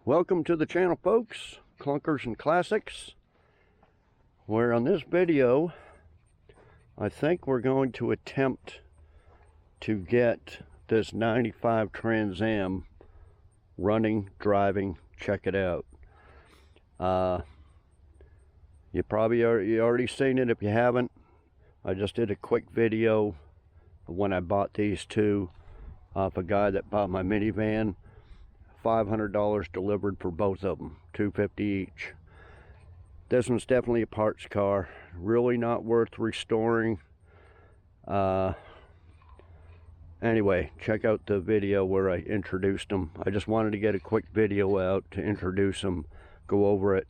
Welcome to the channel, folks. Clunkers and Classics. Where on this video, I think we're going to attempt to get this 95 Trans Am running, driving. Check it out. You already seen it. If you haven't, I just did a quick video of when I bought these two off a guy that bought my minivan. $500 delivered for both of them, $250 each. This one's definitely a parts car, really not worth restoring. Anyway, check out the video where I introduced them. I just wanted to get a quick video out to introduce them, go over it,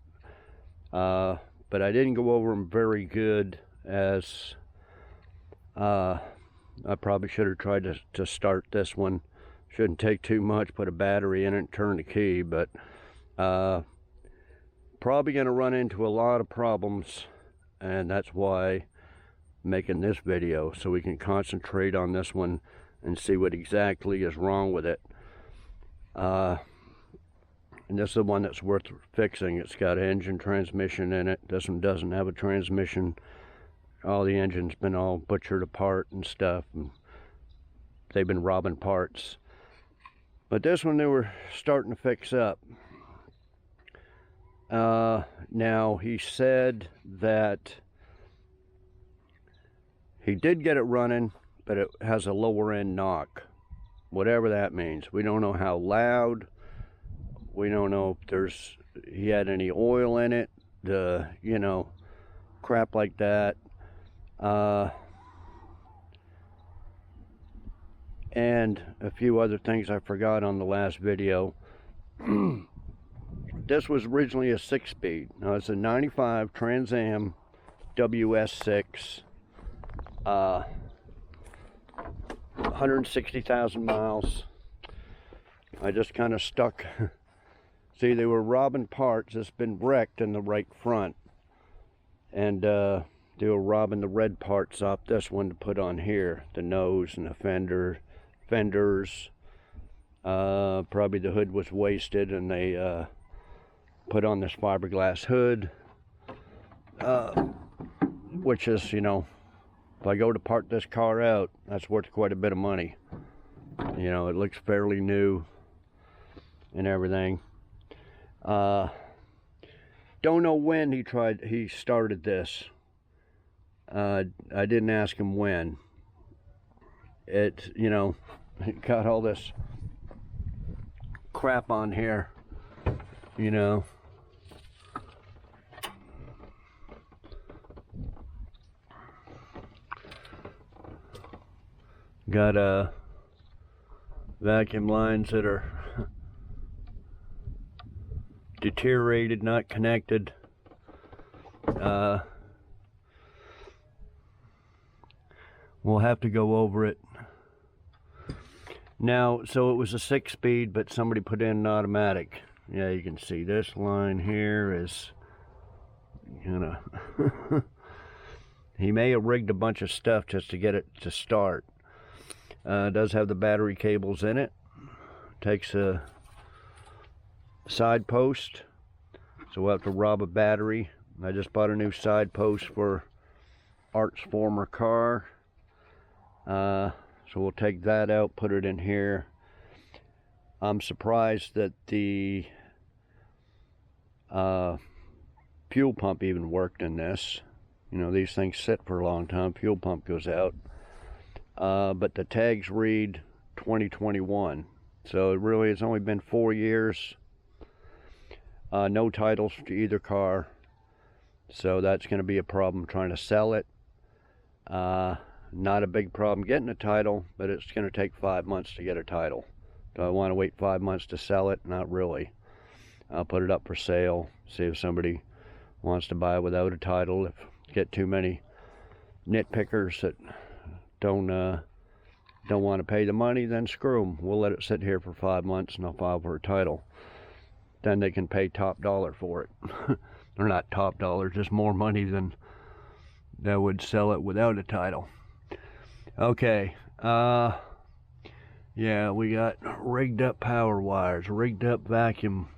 but I didn't go over them very good, as I probably should have tried to start this one. Shouldn't take too much, put a battery in it and turn the key, but probably going to run into a lot of problems, and that's why I'm making this video, so we can concentrate on this one and see what exactly is wrong with it. And this is the one that's worth fixing. It's got engine transmission in it. This one doesn't have a transmission. All the engine's been all butchered apart and stuff, and they've been robbing parts. But this one they were starting to fix up. Now, he said that he did get it running, but it has a lower end knock. Whatever that means. We don't know how loud. We don't know if he had any oil in it. Crap like that. And a few other things I forgot on the last video. This was originally a 6-speed. Now it's a 95 Trans Am WS6. 160,000 miles. I just kind of stuck. See, they were robbing parts. It's been wrecked in the right front. And they were robbing the red parts off this one to put on here. The nose and the fenders. Probably the hood was wasted, and they put on this fiberglass hood, which is, if I go to park this car out, that's worth quite a bit of money. It looks fairly new and everything. Don't know when he started this. I didn't ask him when. It got all this crap on here, got vacuum lines that are deteriorated, not connected. We'll have to go over it. Now, so it was a 6-speed, but somebody put in an automatic. Yeah, you can see this line here is, he may have rigged a bunch of stuff just to get it to start. It does have the battery cables in it. Takes a side post, so we'll have to rob a battery. I just bought a new side post for Art's former car. So we'll take that out, put it in here. I'm surprised that the fuel pump even worked in this. These things sit for a long time. Fuel pump goes out. But the tags read 2021. So really it's only been 4 years. No titles to either car. So that's going to be a problem trying to sell it. Not a big problem getting a title, but it's going to take 5 months to get a title. Do I want to wait 5 months to sell it? Not really. I'll put it up for sale, see if somebody wants to buy it without a title. If get too many nitpickers that don't want to pay the money, then screw them. We'll let it sit here for 5 months and I'll file for a title. Then they can pay top dollar for it. Or not top dollar, just more money than that would sell it without a title. Okay, yeah, we got rigged up power wires, rigged up vacuum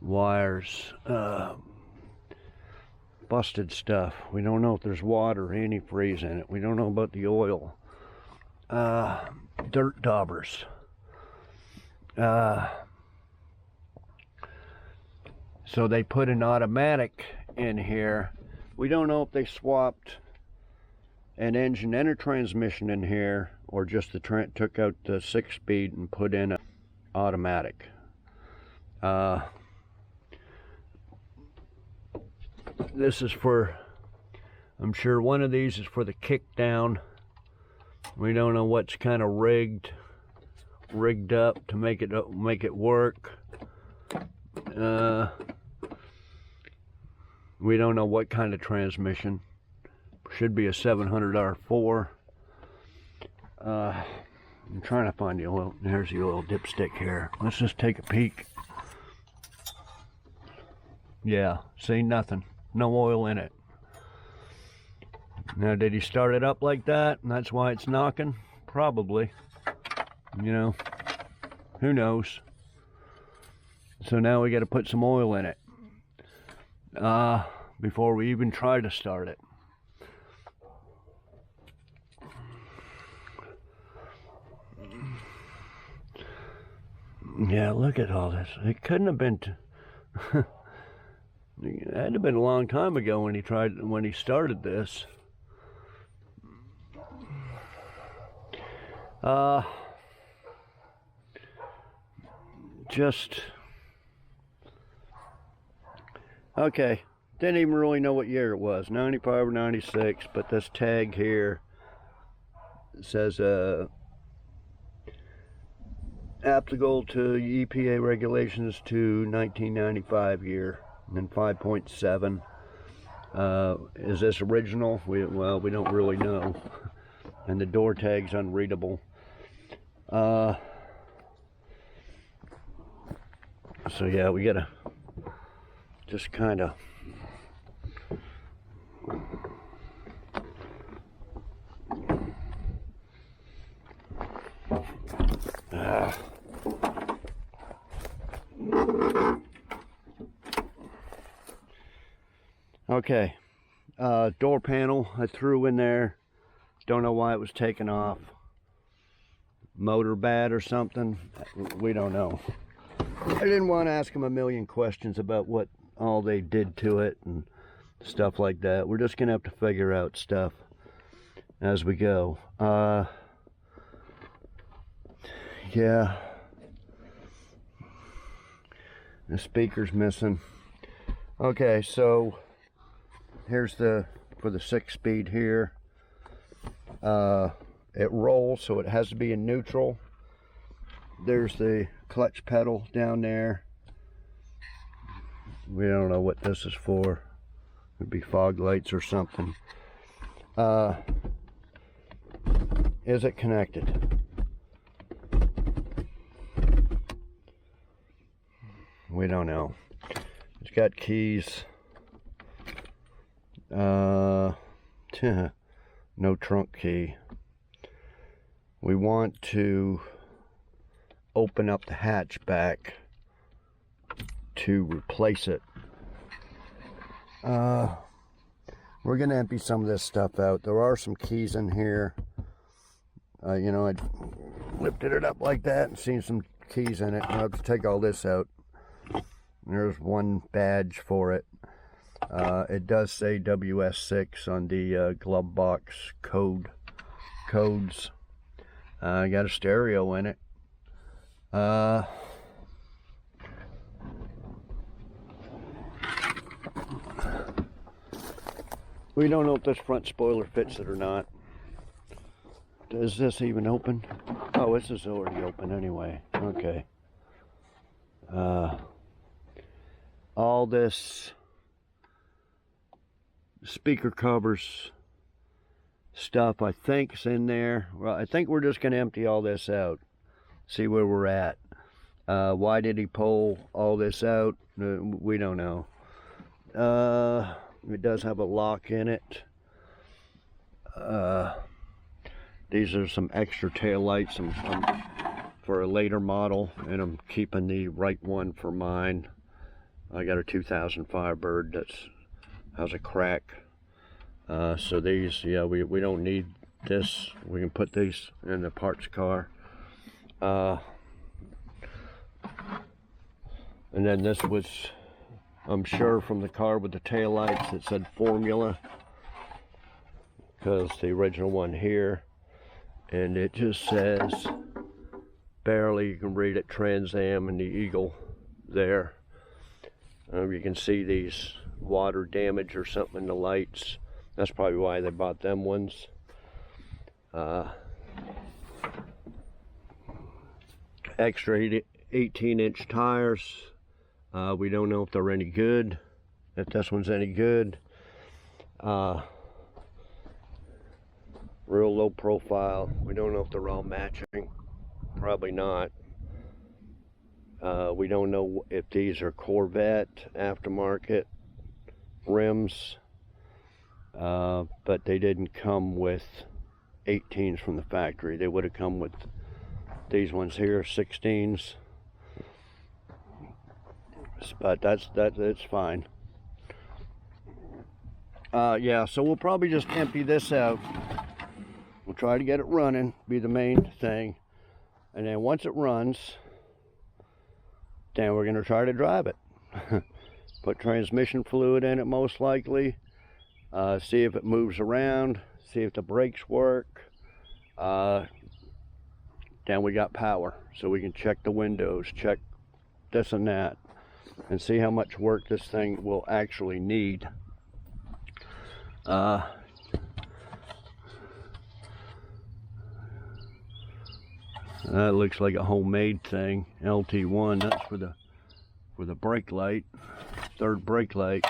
wires, busted stuff. We don't know if there's water or antifreeze in it. We don't know about the oil. Dirt daubers. So they put an automatic in here. We don't know if they swapped an engine and a transmission in here, or just took out the 6-speed and put in an automatic. This is for, I'm sure one of these is for the kick down. We don't know what's kind of rigged up to make it work. We don't know what kind of transmission. Should be a 700 R4. I'm trying to find the oil. There's the oil dipstick here. Let's just take a peek. Yeah, see, nothing. No oil in it. Now, did he start it up like that, and that's why it's knocking? Probably. You know, who knows? So now we got to put some oil in it before we even try to start it. Yeah, look at all this. It couldn't have been. It had to have been a long time ago when he started this. Just okay. Didn't even really know what year it was, 95 or 96. But this tag here says applicable to EPA regulations to 1995 year, and then 5.7. Is this original? Well, we don't really know. And the door tag's unreadable. So yeah, we gotta just kind of okay. Door panel I threw in there. Don't know why it was taken off. Motor bad or something? We don't know. I didn't want to ask them a million questions about what all they did to it and stuff like that. We're just gonna have to figure out stuff as we go. Yeah. The speaker's missing. Okay, so here's for the 6-speed here. It rolls, so it has to be in neutral. There's the clutch pedal down there. We don't know what this is for. Could be fog lights or something. Is it connected? We don't know. It's got keys. No trunk key. We want to open up the hatchback to replace it. We're gonna empty some of this stuff out. There are some keys in here. You know, I lifted it up like that and seen some keys in it. I'll have to take all this out. There's one badge for it. It does say WS6 on the glove box codes. I got a stereo in it. We don't know if this front spoiler fits it or not. Does this even open? Oh, this is already open anyway. Okay. All this speaker covers stuff I think is in there. Well, I think we're just going to empty all this out, see where we're at. Why did he pull all this out? We don't know. It does have a lock in it. These are some extra tail lights for a later model, and I'm keeping the right one for mine. I got a 2000 Firebird that's has a crack. So these, yeah, we don't need this. We can put these in the parts car. And then this was, I'm sure, from the car with the tail lights. It said Formula, because the original one here, and it just says, barely, you can read it, Trans Am and the Eagle there. You can see these water damage or something in the lights. That's probably why they bought them ones. Extra 18-inch tires. We don't know if they're any good, if this one's any good. Real low profile. We don't know if they're all matching. Probably not. We don't know if these are Corvette aftermarket rims, but they didn't come with 18s from the factory. They would have come with these ones here, 16s, but it's fine. Yeah, so we'll probably just empty this out. We'll try to get it running, be the main thing, and then once it runs, then we're going to try to drive it. Put transmission fluid in it, most likely. See if it moves around. See if the brakes work. Then we got power, so we can check the windows, check this and that, and see how much work this thing will actually need. That looks like a homemade thing. LT1. That's for the brake light, third brake light.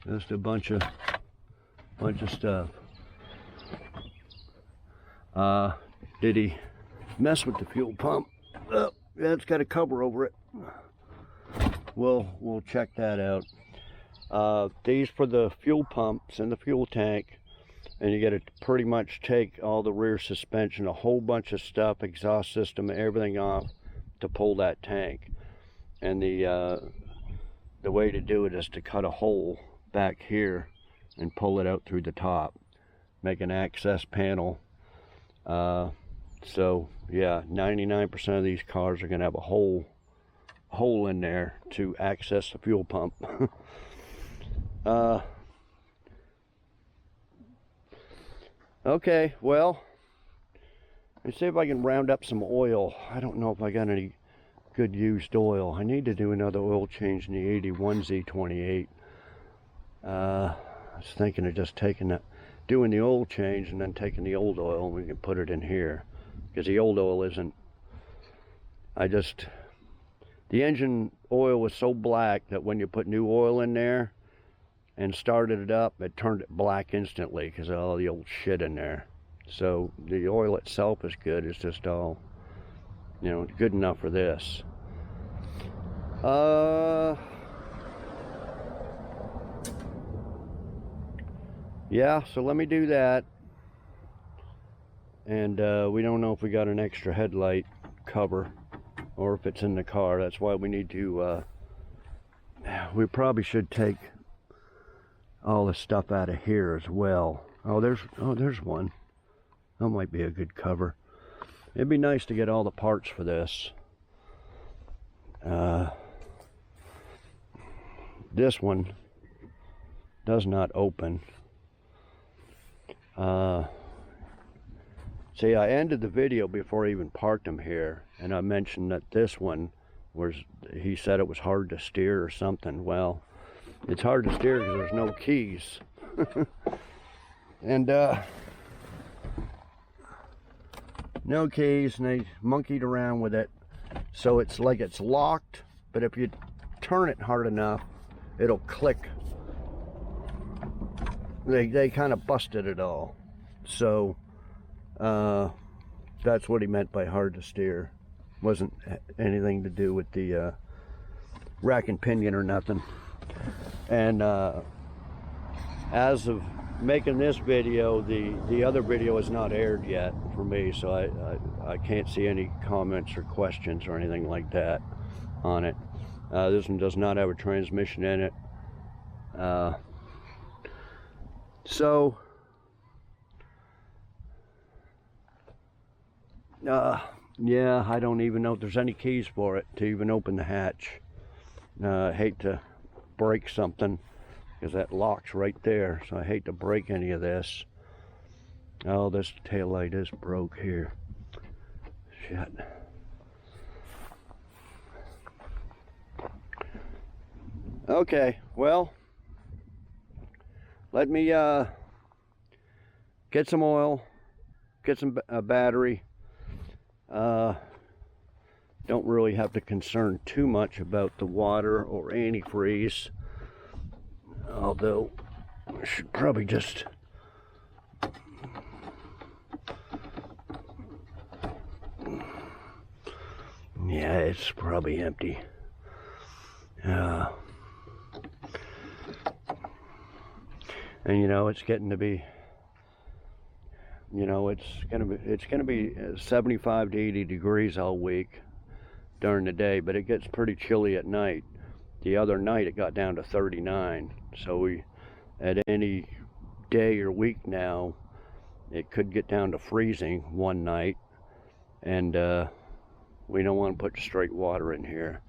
Just a bunch of stuff. Did he mess with the fuel pump? Yeah, it's got a cover over it. We'll check that out. These for the fuel pumps and the fuel tank, and you got to pretty much take all the rear suspension, a whole bunch of stuff, exhaust system, everything off to pull that tank. And the way to do it is to cut a hole back here and pull it out through the top, make an access panel. So yeah, 99% of these cars are going to have a hole in there to access the fuel pump. Okay, well, let's see if I can round up some oil. I don't know if I got any good used oil. I need to do another oil change in the 81 Z28. I was thinking of just doing the oil change and then taking the old oil, and we can put it in here, because the old oil isn't, the engine oil was so black that when you put new oil in there and started it up, it turned it black instantly because of all the old shit in there. So the oil itself is good. It's just all, you know, good enough for this. Yeah, so let me do that. And we don't know if we got an extra headlight cover or if it's in the car. That's why we need to, we probably should take all the stuff out of here as well. Oh, there's one. That might be a good cover. It'd be nice to get all the parts for this. This one does not open. See, I ended the video before I even parked him here, and I mentioned that this one was, he said it was hard to steer or something. Well, it's hard to steer because there's no keys. And no keys, and they monkeyed around with it. So it's like it's locked, but if you turn it hard enough, it'll click. They kind of busted it all. So that's what he meant by hard to steer. Wasn't anything to do with the rack and pinion or nothing. And as of making this video, the other video is not aired yet for me, so I can't see any comments or questions or anything like that on it. This one does not have a transmission in it. So yeah, I don't even know if there's any keys for it to even open the hatch. I hate to break something because that locks right there, so I hate to break any of this. Oh, this tail light is broke here. Shit. Okay, well, let me get some oil, get some battery. Don't really have to concern too much about the water or antifreeze, although I should probably just yeah, it's probably empty. And you know, it's getting to be, you know, it's gonna be 75 to 80 degrees all week during the day, but it gets pretty chilly at night. The other night it got down to 39, so we, at any day or week now, it could get down to freezing one night, and we don't want to put straight water in here.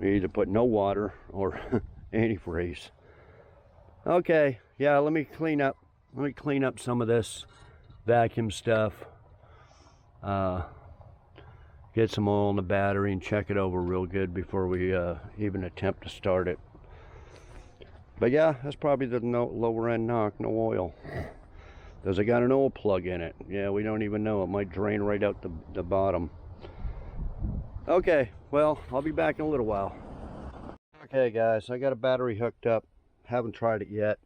We either put no water or antifreeze. Okay, yeah, let me clean up some of this vacuum stuff, get some oil in the battery and check it over real good before we even attempt to start it. But yeah, that's probably the lower end knock, no oil. Does it got an oil plug in it? Yeah, we don't even know. It might drain right out the bottom. Okay, well, I'll be back in a little while. Okay guys, I got a battery hooked up. Haven't tried it yet.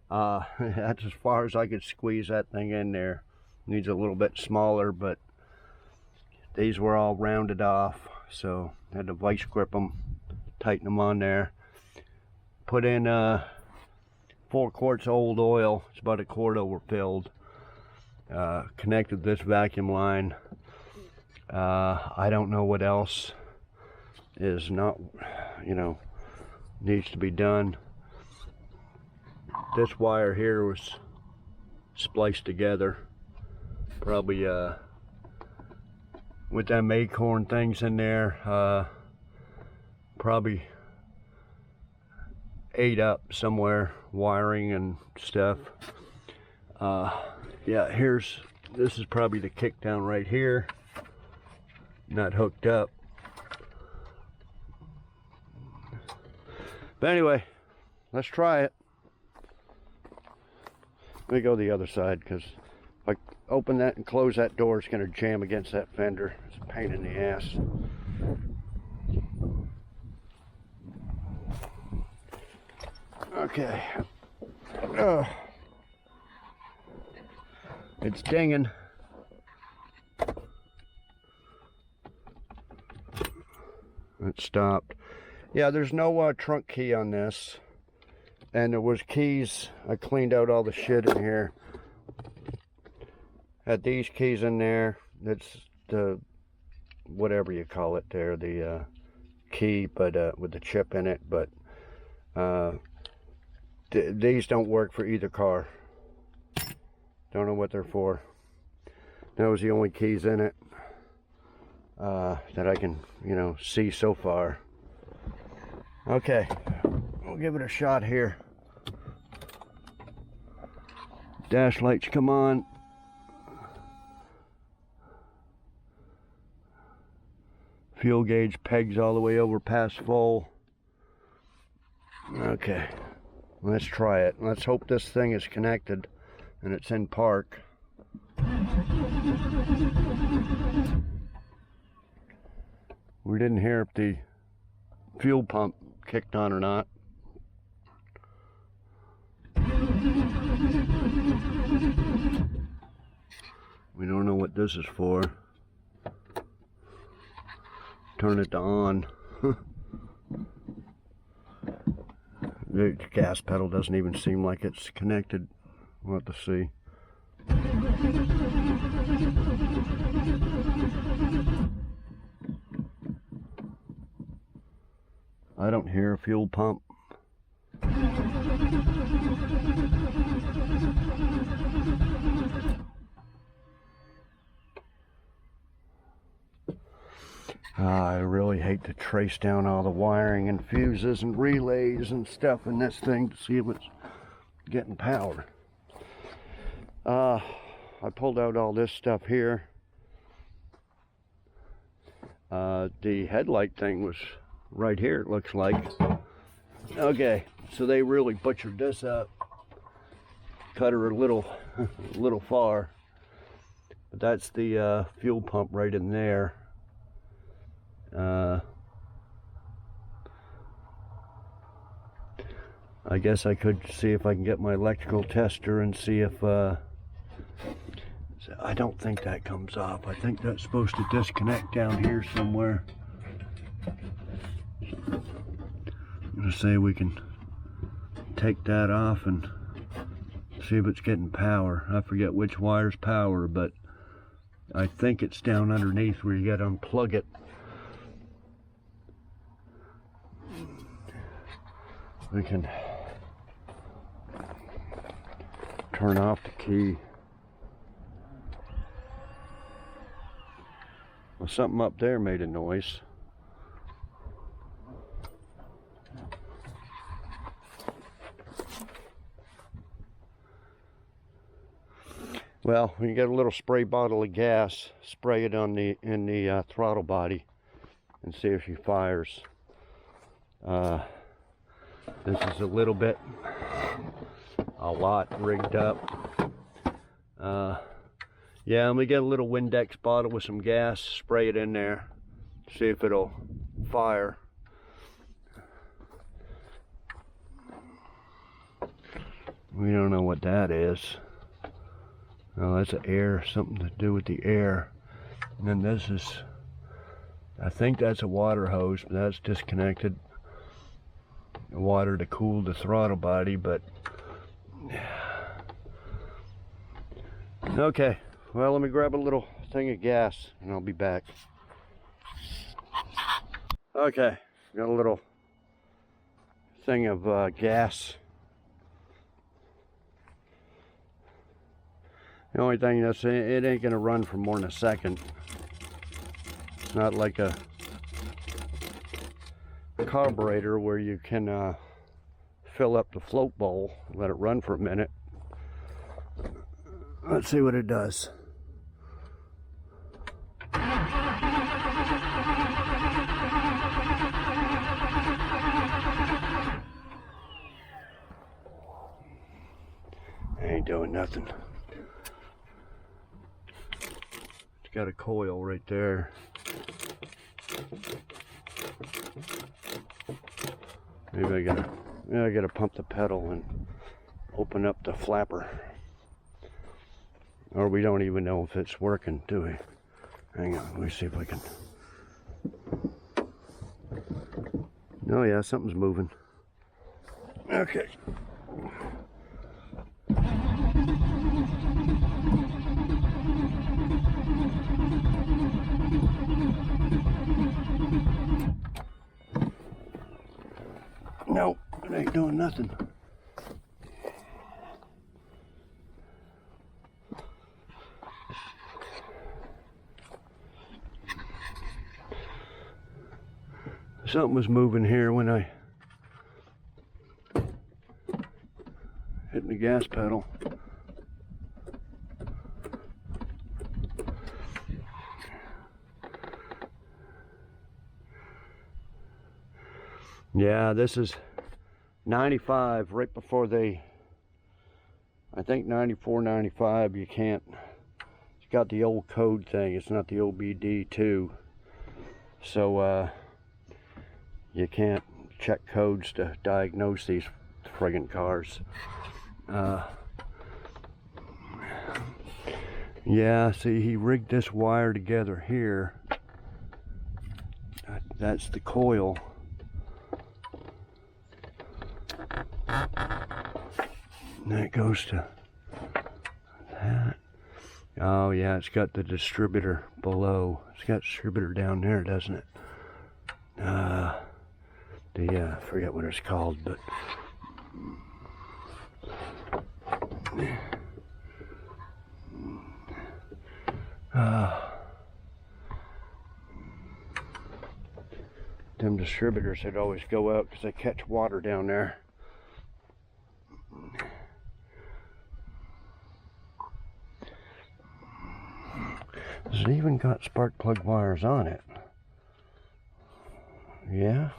That's as far as I could squeeze that thing in there. Needs a little bit smaller, but these were all rounded off, so I had to vice grip them, tighten them on there. Put in 4 quarts of old oil. It's about a quart overfilled. Connected this vacuum line. I don't know what else is not, you know, needs to be done. This wire here was spliced together, probably with them acorn things in there, probably ate up somewhere, wiring and stuff. Yeah, this is probably the kick down right here, not hooked up. But anyway, let's try it. Let me go the other side, because if I open that and close that door, it's going to jam against that fender. It's a pain in the ass. Okay. It's dinging. It stopped. Yeah, there's no trunk key on this. And there was keys. I cleaned out all the shit in here. Had these keys in there. That's the, whatever you call it there, the key, but with the chip in it. But these don't work for either car. Don't know what they're for. Those are the only keys in it that I can, you know, see so far. Okay, we'll give it a shot here. Dash lights come on. Fuel gauge pegs all the way over past full. Okay, let's try it. Let's hope this thing is connected and it's in park. We didn't hear if the fuel pump kicked on or not. We don't know what this is for. Turn it to on. The gas pedal doesn't even seem like it's connected. We'll have to see. I don't hear a fuel pump. I really hate to trace down all the wiring and fuses and relays and stuff in this thing to see if it's getting power. I pulled out all this stuff here. The headlight thing was right here, it looks like. Okay, so they really butchered this up. Cut her a little far. But that's the fuel pump right in there. I guess I could see if I can get my electrical tester and see if I don't think that comes off. I think that's supposed to disconnect down here somewhere. I'm gonna say we can take that off and see if it's getting power. I forget which wire's power, but I think it's down underneath where you gotta unplug it. We can turn off the key. Well, something up there made a noise. Well, when you get a little spray bottle of gas, spray it on in the throttle body and see if she fires. This is a lot rigged up. Yeah, let me get a little Windex bottle with some gas, spray it in there, see if it'll fire. We don't know what that is. Oh, that's air, something to do with the air. And then this is, I think that's a water hose, but that's disconnected. Water to cool the throttle body, but okay, well, let me grab a little thing of gas and I'll be back. Okay, got a little thing of gas. The only thing that's it ain't gonna run for more than a second. It's not like a carburetor where you can fill up the float bowl, let it run for a minute. Let's see what it does. Ain't doing nothing. It's got a coil right there. Maybe I gotta pump the pedal and open up the flapper. Or we don't even know if it's working, do we? Hang on, let me see if I can. Oh yeah, something's moving. Okay. No, it ain't doing nothing. Something was moving here when I hit the gas pedal. Yeah, this is 95, right before I think 94, 95, you can't, it's got the old code thing, it's not the OBD2, so you can't check codes to diagnose these friggin' cars. Yeah, see, he rigged this wire together here. That's the coil. And that goes to that. Oh yeah, it's got the distributor below. It's got distributor down there, doesn't it? I forget what it's called, but them distributors that always go out because they catch water down there. It's even got spark plug wires on it. Yeah.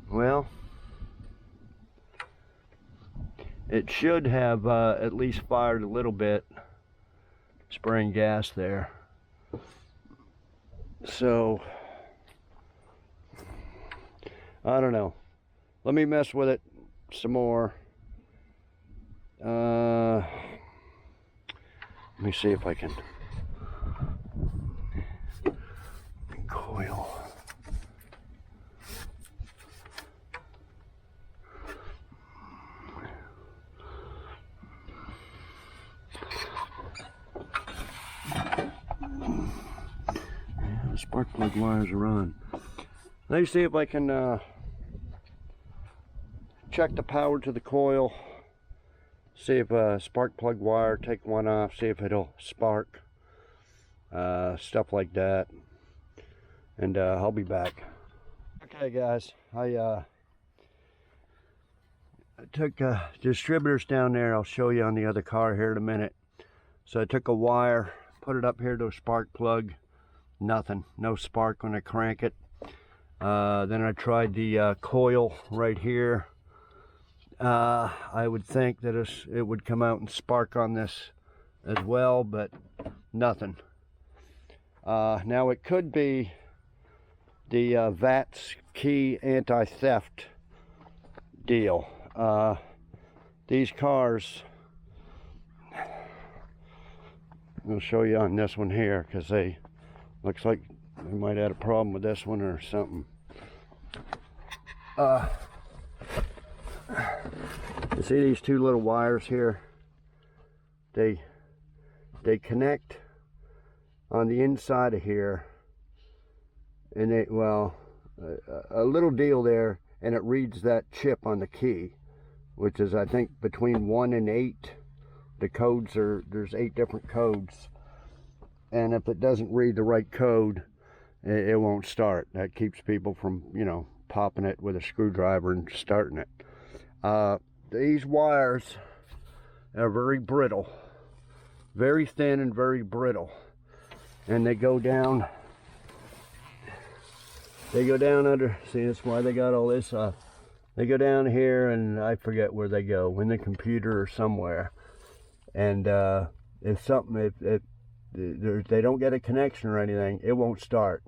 Well, it should have at least fired a little bit, spraying gas there. So, I don't know. Let me mess with it some more. Let me see if I can coil. Yeah, the spark plug wires are on. Let me see if I can check the power to the coil. See if a spark plug wire, take one off, see if it'll spark, stuff like that, and I'll be back. Okay guys, I took distributors down there. I'll show you on the other car here in a minute. So I took a wire, put it up here to a spark plug, nothing, no spark when I crank it. Then I tried the coil right here. I would think that it would come out and spark on this as well, but nothing. Now it could be the VATS key anti-theft deal. These cars, I'll show you on this one here, because they looks like they might have a problem with this one or something. You see these two little wires here? They connect on the inside of here, and a little deal there, and it reads that chip on the key, which is I think between 1 and 8. The codes there's 8 different codes, and if it doesn't read the right code, it won't start. That keeps people from, you know, popping it with a screwdriver and starting it. These wires are very brittle, very thin and very brittle, and they go down under, see, that's why they got all this they go down here, and I forget where they go, in the computer or somewhere, and if they don't get a connection or anything, it won't start.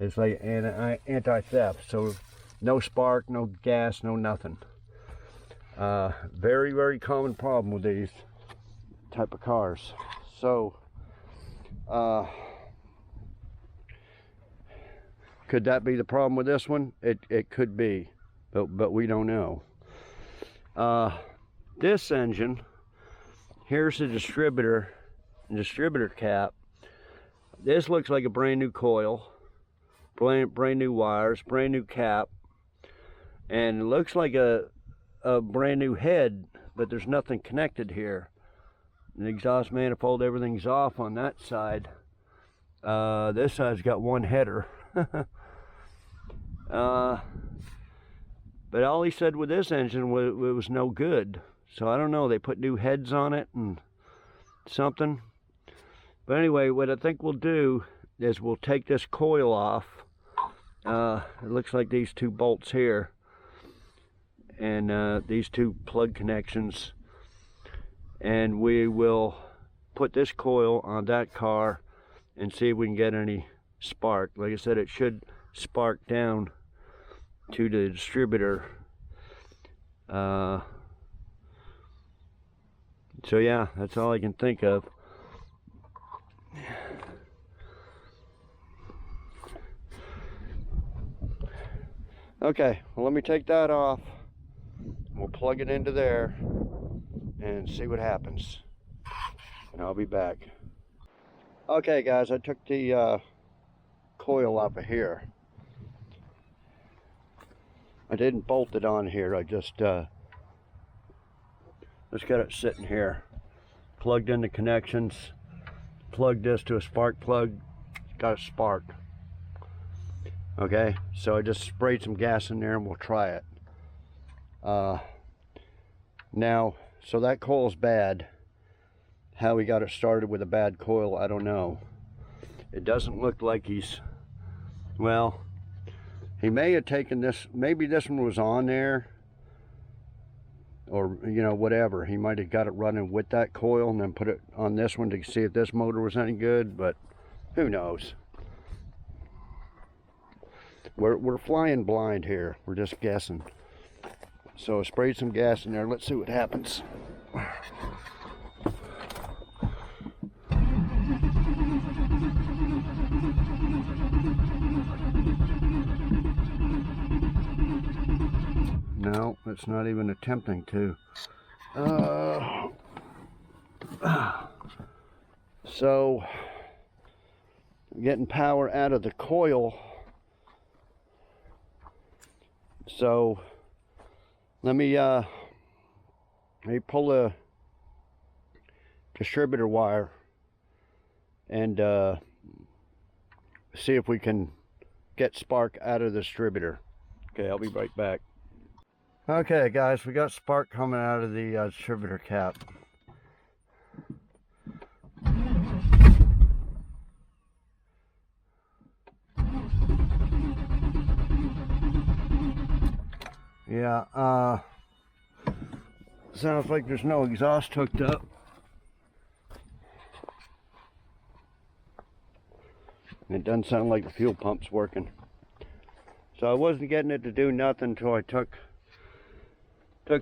It's like anti-theft, so no spark, no gas, no nothing. Very, very common problem with these type of cars. So, could that be the problem with this one? It could be, but we don't know. This engine, here's the distributor cap. This looks like a brand new coil, brand new wires, brand new cap, and it looks like a brand new head, but there's nothing connected here. The exhaust manifold, everything's off on that side. This side's got one header. But all he said with this engine was it was no good. So I don't know, they put new heads on it and something. But anyway, what I think we'll do is we'll take this coil off. It looks like these two bolts here, and these two plug connections, and we will put this coil on that car and see if we can get any spark. Like I said, it should spark down to the distributor. So yeah, that's all I can think of. Okay, well, let me take that off. We'll plug it into there and see what happens. And I'll be back. Okay, guys, I took the coil off of here. I didn't bolt it on here. I just got it sitting here. Plugged in the connections. Plugged this to a spark plug. Got a spark. Okay, so I just sprayed some gas in there and we'll try it. Now, so that coil's bad. How he got it started with a bad coil, I don't know. It doesn't look like he's, well, he may have taken this, maybe this one was on there, or, you know, whatever. He might have got it running with that coil and then put it on this one to see if this motor was any good, but who knows. We're flying blind here. We're just guessing. So I sprayed some gas in there. Let's see what happens. No, it's not even attempting to. So, I'm getting power out of the coil. So, let me pull a distributor wire and see if we can get spark out of the distributor. Okay, I'll be right back. Okay, guys, we got spark coming out of the distributor cap. Yeah, sounds like there's no exhaust hooked up. It doesn't sound like the fuel pump's working. So I wasn't getting it to do nothing until I took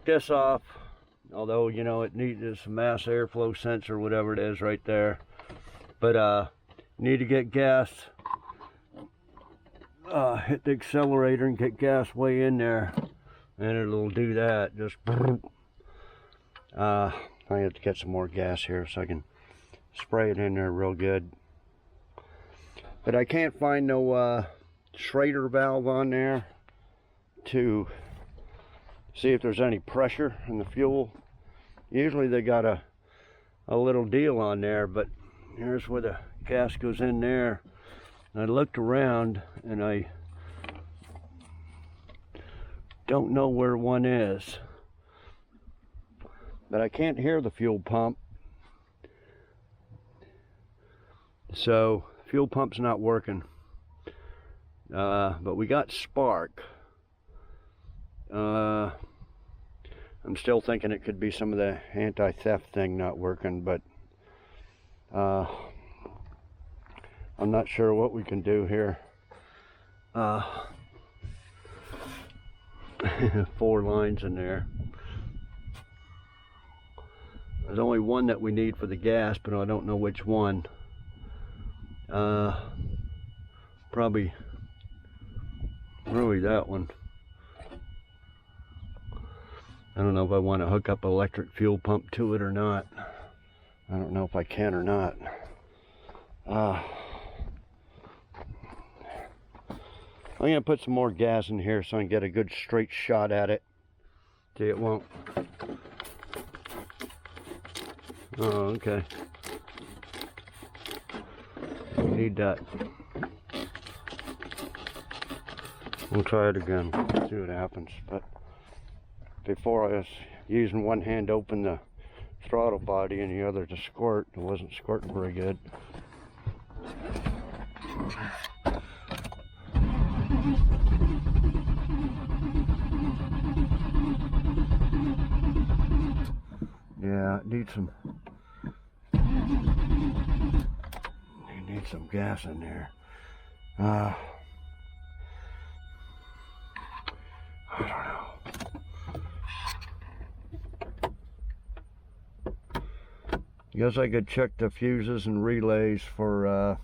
this off. Although, you know, it needs some mass airflow sensor, whatever it is right there. But need to get gas, hit the accelerator and get gas way in there. And it'll do that. Just I have to get some more gas here so I can spray it in there real good. But I can't find no Schrader valve on there to see if there's any pressure in the fuel. Usually they got a little deal on there, but here's where the gas goes in there. And I looked around and I don't know where one is, but I can't hear the fuel pump, so fuel pump's not working. But we got spark. I'm still thinking it could be some of the anti-theft thing not working, but I'm not sure what we can do here. 4 lines in there. There's only one that we need for the gas, but I don't know which one. Probably really that one. I don't know if I want to hook up an electric fuel pump to it or not. I don't know if I can or not. I'm going to put some more gas in here so I can get a good straight shot at it. See, it won't. Oh, okay. Need that. We'll try it again, see what happens. But before I was using one hand to open the throttle body and the other to squirt. It wasn't squirting very good. Yeah, it needs some. You need some gas in there. I don't know. Guess I could check the fuses and relays for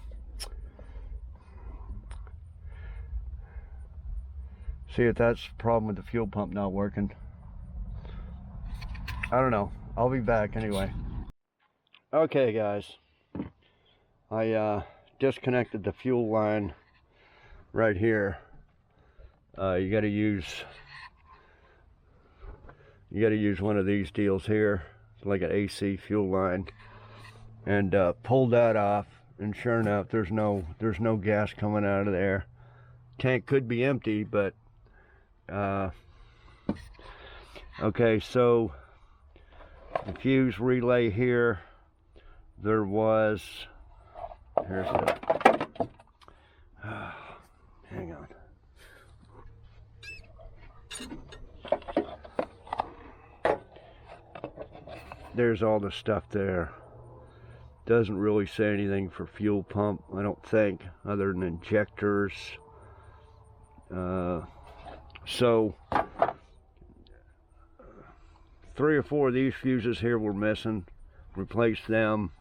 See if that's the problem with the fuel pump not working. I don't know. I'll be back anyway. Okay guys, I disconnected the fuel line right here. You got to use one of these deals here. It's like an AC fuel line, and pulled that off, and sure enough, there's no gas coming out of there. Tank could be empty, but okay, so the fuse relay here, there was, here's the, hang on. There's all the stuff there. Doesn't really say anything for fuel pump, I don't think, other than injectors. So 3 or 4 of these fuses here were missing. Replaced them.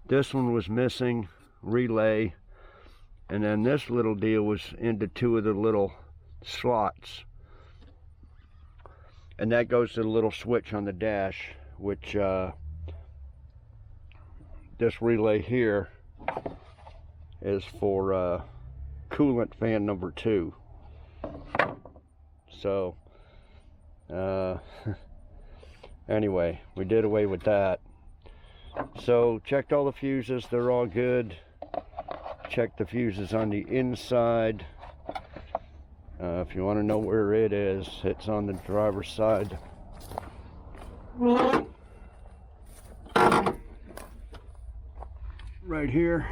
This one was missing, relay, and then this little deal was into 2 of the little slots, and that goes to the little switch on the dash, which this relay here is for coolant fan number 2. So anyway, we did away with that. So checked all the fuses, they're all good. Checked the fuses on the inside. If you want to know where it is, it's on the driver's side. Right here.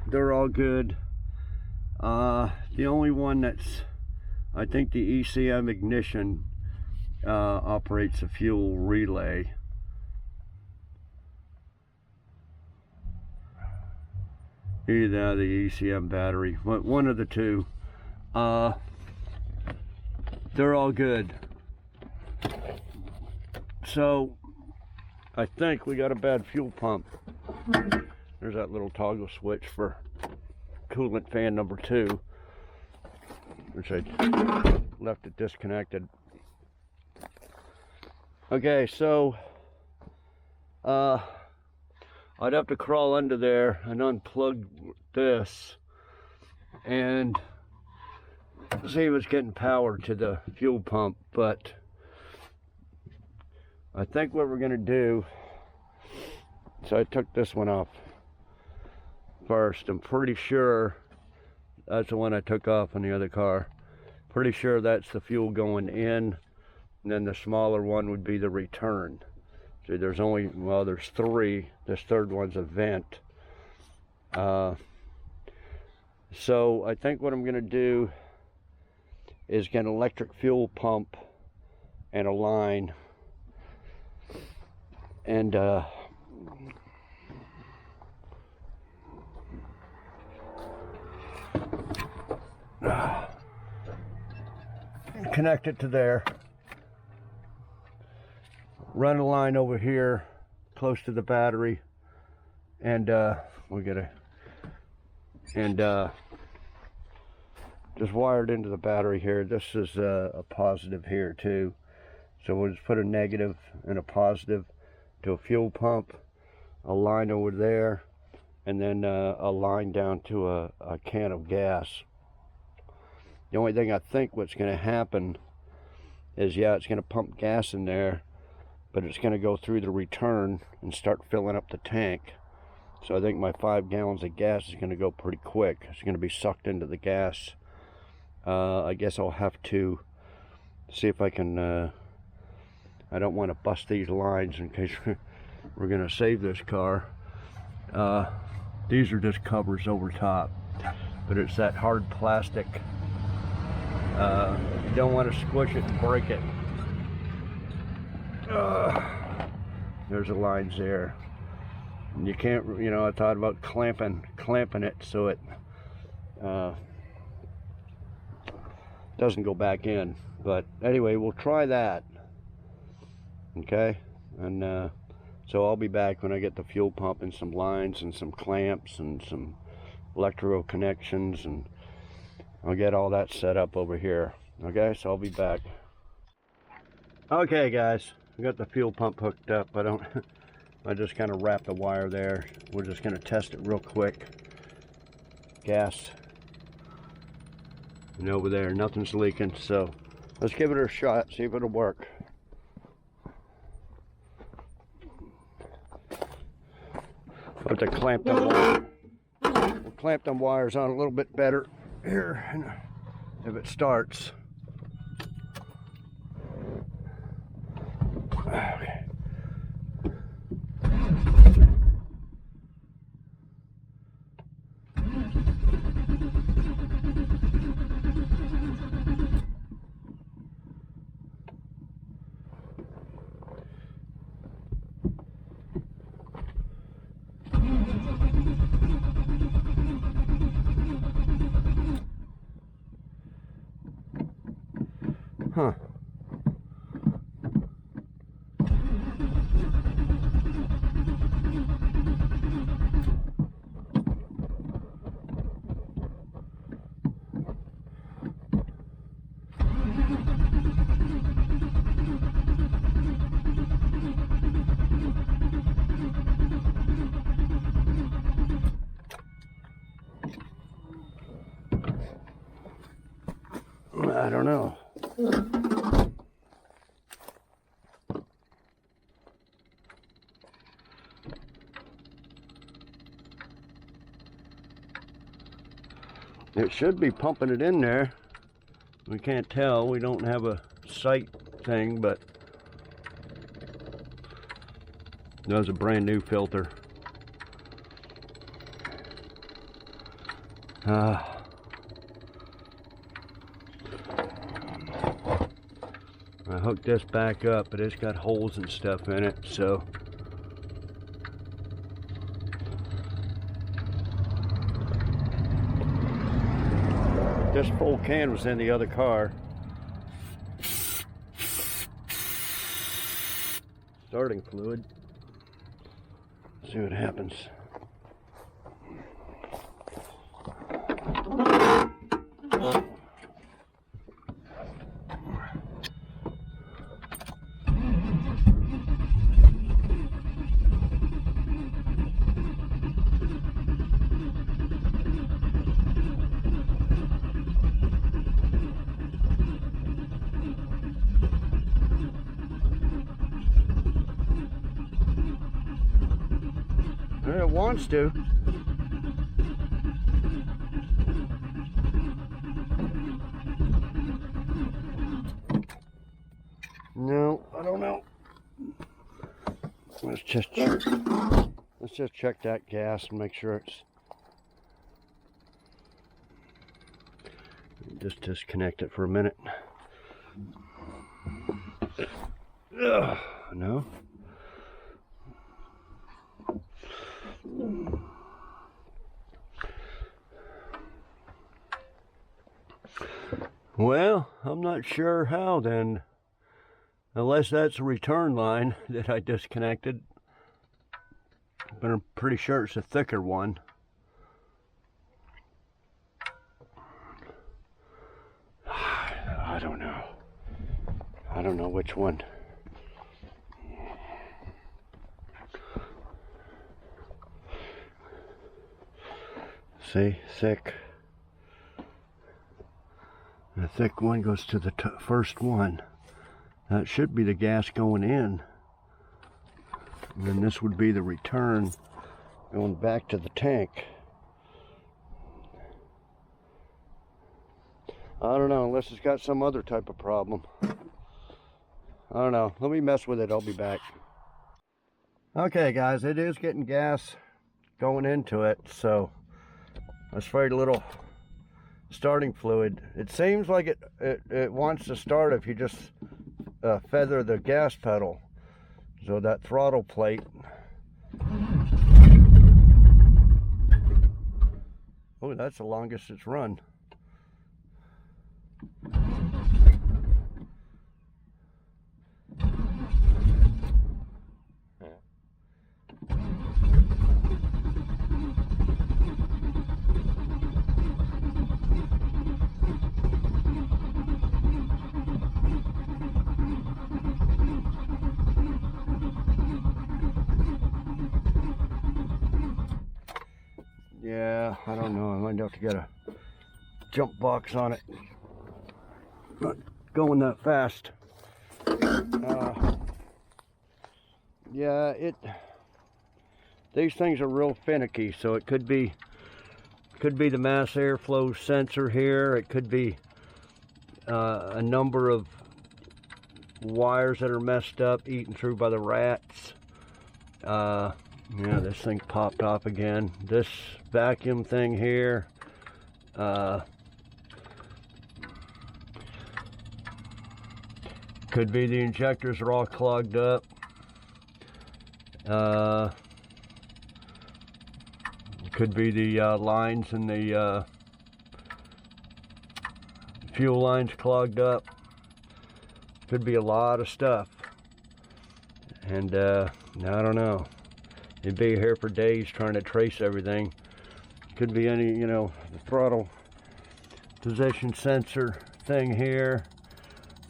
They're all good. The only one that's, I think the ECM ignition operates a fuel relay. Either the ECM battery, one of the two. They're all good. So I think we got a bad fuel pump. There's that little toggle switch for coolant fan number 2, which I left it disconnected. Okay, so I'd have to crawl under there and unplug this and see if it's getting power to the fuel pump, but I think what we're gonna do, so I took this one off first. I'm pretty sure that's the one I took off on the other car. Pretty sure that's the fuel going in, and then the smaller one would be the return. See, there's only, well, there's 3. This third one's a vent. So I think what I'm gonna do is get an electric fuel pump and a line, and connect it to there. Run a line over here close to the battery, and we're gonna, and just wired into the battery here. This is a positive here too, so we'll just put a negative and a positive to a fuel pump, a line over there, and then a line down to a can of gas. The only thing I think what's going to happen is, yeah, it's going to pump gas in there, but it's going to go through the return and start filling up the tank. So I think my 5 gallons of gas is going to go pretty quick. It's going to be sucked into the gas. I guess I'll have to see if I can, I don't want to bust these lines in case we're going to save this car. These are just covers over top, but it's that hard plastic. You don't want to squish it and break it. There's the lines there. And you can't, you know, I thought about clamping it so it doesn't go back in. But anyway, we'll try that. Okay, and so I'll be back when I get the fuel pump and some lines and some clamps and some electrical connections, and I'll get all that set up over here. Okay, so I'll be back. Okay guys, I got the fuel pump hooked up. I just kind of wrapped the wire there. We're just going to test it real quick. Gas. And over there, nothing's leaking, so let's give it a shot, see if it'll work. I'll have to clamp them wires. We'll clamp them wires on a little bit better here if it starts. Okay. Huh. I don't know. It should be pumping it in there. We can't tell. We don't have a sight thing, but that was a brand new filter. I hooked this back up, but it's got holes and stuff in it, so this full can was in the other car. Starting fluid. See what happens. It wants to. No, I don't know. Let's just check that gas and make sure it's. Just disconnect it for a minute. Ugh, no. Well, I'm not sure how then, unless that's a return line that I disconnected, but I'm pretty sure it's a thicker one. I don't know. I don't know which one. See, thick. The thick one goes to the first one. That should be the gas going in. And then this would be the return going back to the tank. I don't know, unless it's got some other type of problem. I don't know. Let me mess with it. I'll be back. Okay, guys, it is getting gas going into it, so I sprayed a little starting fluid. It seems like it wants to start if you just feather the gas pedal. So that throttle plate. Oh, that's the longest it's run. I don't know, I might have to get a jump box on it. Not going that fast. Yeah, these things are real finicky, so it could be the mass airflow sensor here. It could be a number of wires that are messed up, eaten through by the rats. Yeah, this thing popped off again. This vacuum thing here, could be the injectors are all clogged up. Could be the lines in the fuel lines clogged up. Could be a lot of stuff. And I don't know. You'd be here for days trying to trace everything. Could be any, you know, the throttle position sensor thing here.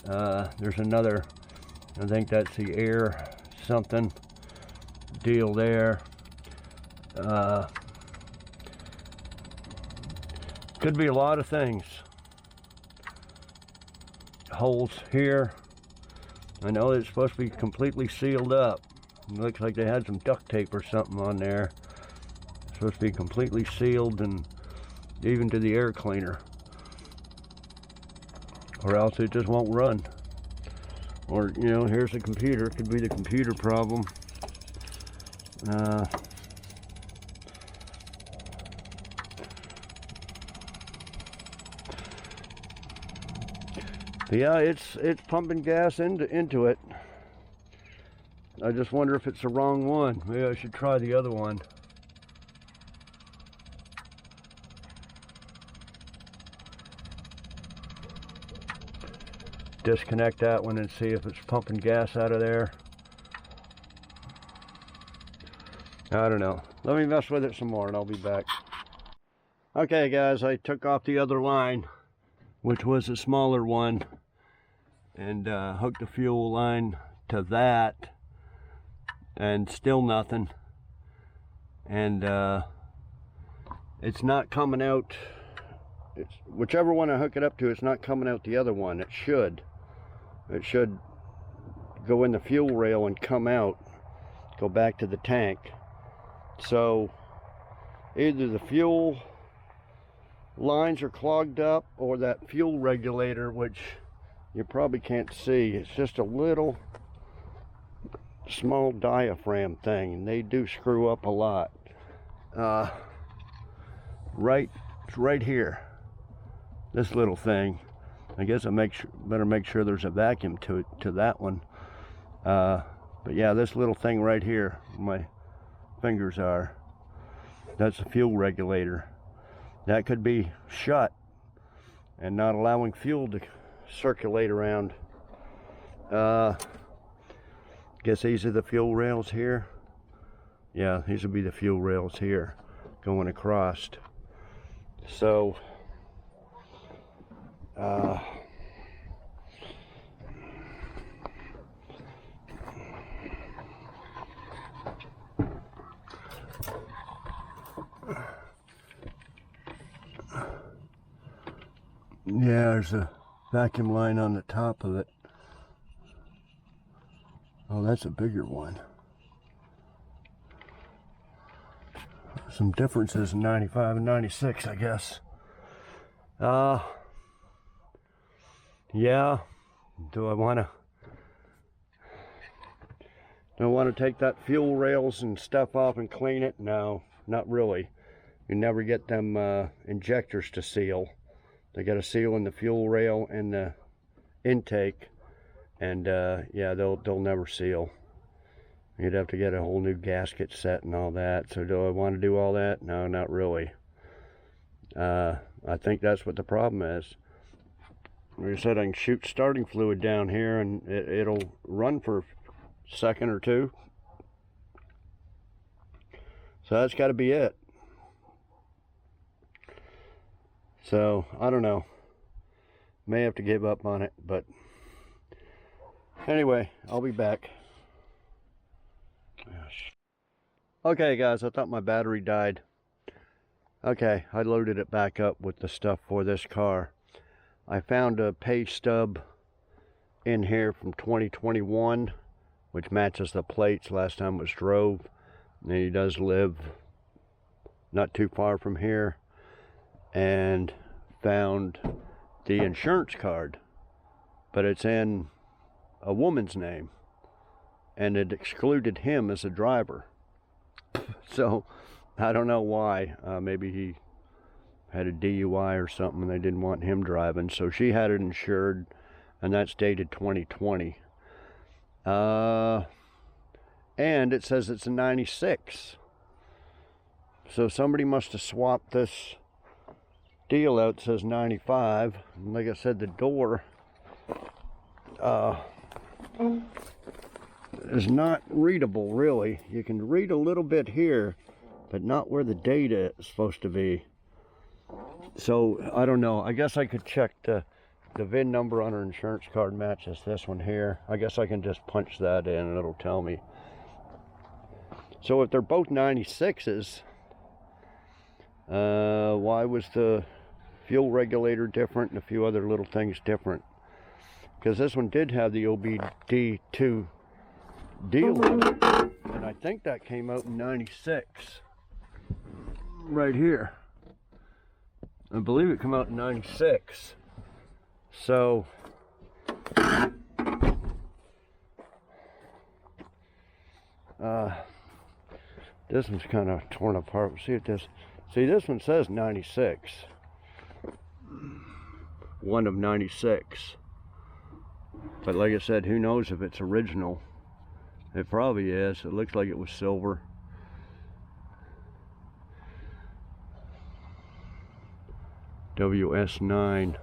There's another, I think that's the air something deal there. Could be a lot of things. Holes here. I know it's supposed to be completely sealed up. It looks like they had some duct tape or something on there. It's supposed to be completely sealed, and even to the air cleaner. Or else it just won't run. Or, you know, here's the computer. It could be the computer problem. Yeah, it's pumping gas into it. I just wonder if it's the wrong one. Maybe I should try the other one. Disconnect that one and see if it's pumping gas out of there. I don't know. Let me mess with it some more and I'll be back. Okay guys, I took off the other line, which was a smaller one, and hooked the fuel line to that, and still nothing. And it's not coming out. It's whichever one I hook it up to, it's not coming out the other one. It should go in the fuel rail and come out, go back to the tank. So either the fuel lines are clogged up, or that fuel regulator, which you probably can't see, it's just a little small diaphragm thing, and they do screw up a lot. It's right here, this little thing. I guess I better make sure there's a vacuum to that one. But yeah, this little thing right here, my fingers are, that's a fuel regulator. That could be shut and not allowing fuel to circulate around. Guess these are the fuel rails here. Yeah, these would be the fuel rails here going across. So yeah, there's a vacuum line on the top of it. Oh, that's a bigger one. Some differences in 95 and 96, I guess. Yeah. Do I want to take that fuel rails and stuff off and clean it? No, not really. You never get them injectors to seal. They got to seal in the fuel rail and the intake, and yeah, they'll never seal. You'd have to get a whole new gasket set and all that. So do I want to do all that? No, not really. I think that's what the problem is. Like I said, I can shoot starting fluid down here and it'll run for a second or two. So that's got to be it. So I don't know. May have to give up on it, but anyway, I'll be back. Okay guys, I thought my battery died. Okay, I loaded it back up with the stuff for this car. I found a pay stub in here from 2021, which matches the plates last time it was drove. And he does live not too far from here. And found the insurance card, but it's in a woman's name, and it excluded him as a driver. So I don't know why. Maybe he had a DUI or something and they didn't want him driving, so she had it insured, and that's dated 2020. And it says it's a 96. So somebody must have swapped this deal out. It says 95. And like I said, the door is not readable, really. You can read a little bit here, but not where the data is supposed to be. So I don't know. I guess I could check the VIN number on her insurance card matches this one here. I guess I can just punch that in and it'll tell me. So if they're both 96s, why was the fuel regulator different and a few other little things different? Because this one did have the OBD2 deal on it, and I think that came out in 96 right here. I believe it came out in 96. So this one's kind of torn apart. See if this, see, this one says 96, one of 96, but like I said, who knows if it's original. It probably is. It looks like it was silver. WS9.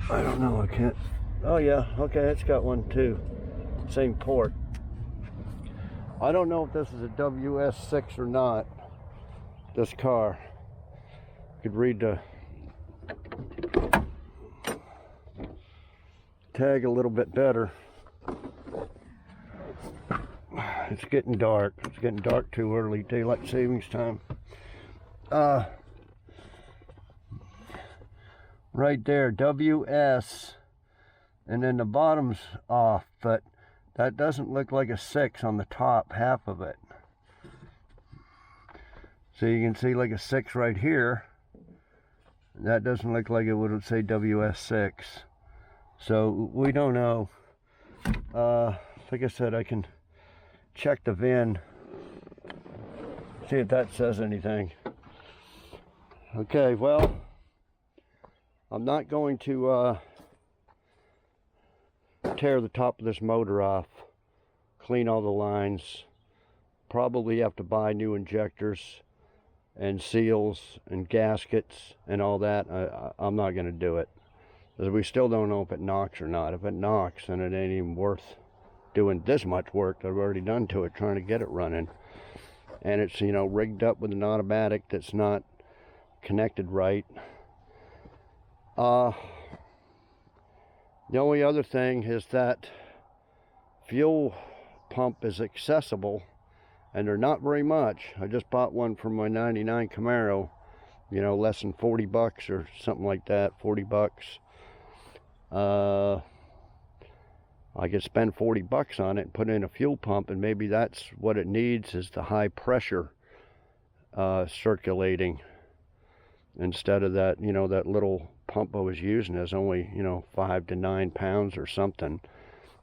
I don't know, I can't. Oh yeah, okay, it's got one too. Same port. I don't know if this is a WS6 or not, this car. You could read the tag a little bit better. It's getting dark. It's getting dark too early. Daylight savings time. Right there, WS, and then the bottom's off, but that doesn't look like a 6 on the top half of it. So you can see like a 6 right here. That doesn't look like it would say WS6. So we don't know. Like I said, I can check the VIN, see if that says anything. Okay, well, I'm not going to tear the top of this motor off, clean all the lines, probably have to buy new injectors and seals and gaskets and all that. I'm not going to do it, because we still don't know if it knocks or not. If it knocks, then it ain't even worth doing this much work that I've already done to it trying to get it running. And it's, you know, rigged up with an automatic that's not connected right. The only other thing is that fuel pump is accessible, and they're not very much. I just bought one for my 99 Camaro, you know, less than 40 bucks or something like that, 40 bucks. I could spend 40 bucks on it and put in a fuel pump, and maybe that's what it needs, is the high pressure circulating, instead of that, you know, that little pump I was using is only, you know, 5 to 9 pounds or something.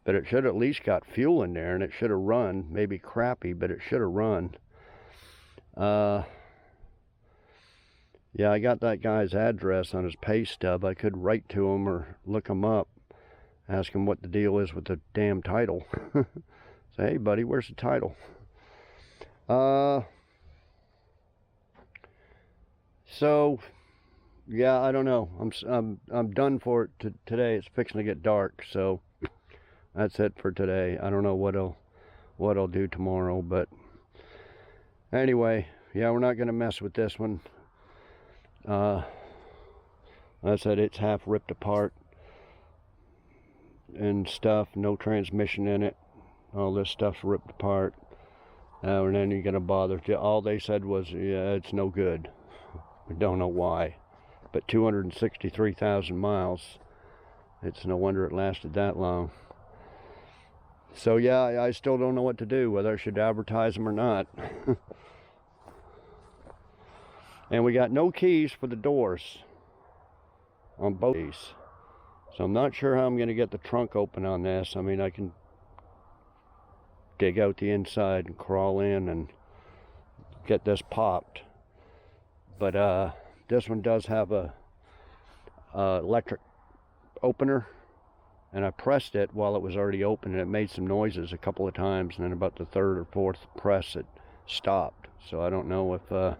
But it should at least got fuel in there, and it should have run. Maybe crappy, but it should have run. Yeah, I got that guy's address on his pay stub. I could write to him or look him up, ask him what the deal is with the damn title. Say, hey buddy, where's the title? So yeah, I don't know. I'm done for it today. It's fixing to get dark, so that's it for today. I don't know what I'll do tomorrow, but anyway, yeah, we're not gonna mess with this one. Like I said, it's half ripped apart and stuff, no transmission in it. all this stuff's ripped apart. And then you're gonna bother. All they said was, yeah, it's no good. We don't know why. But 263,000 miles, it's no wonder it lasted that long. So yeah, I still don't know what to do, whether I should advertise them or not. And we got no keys for the doors on both these. So I'm not sure how I'm going to get the trunk open on this. I mean, I can dig out the inside and crawl in and get this popped. But this one does have a electric opener. And I pressed it while it was already open, and it made some noises a couple of times, and then about the third or fourth press it stopped. So I don't know if I'm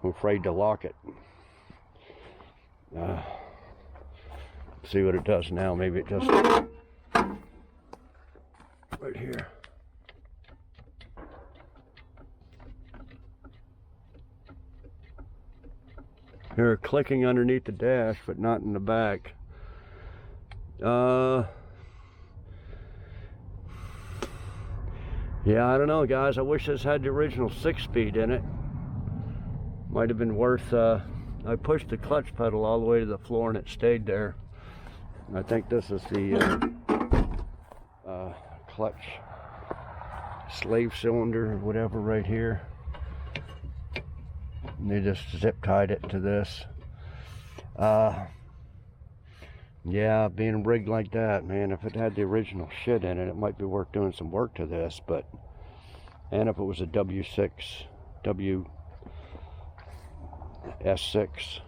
afraid to lock it. See what it does now. Maybe it just right here. Here, clicking underneath the dash, but not in the back. Yeah, I don't know, guys. I wish this had the original 6-speed in it. Might have been worth, I pushed the clutch pedal all the way to the floor and it stayed there. I think this is the clutch slave cylinder or whatever right here. And they just zip tied it to this. Yeah, being rigged like that, man, if it had the original shit in it, it might be worth doing some work to this, but, and if it was a W6, WS6,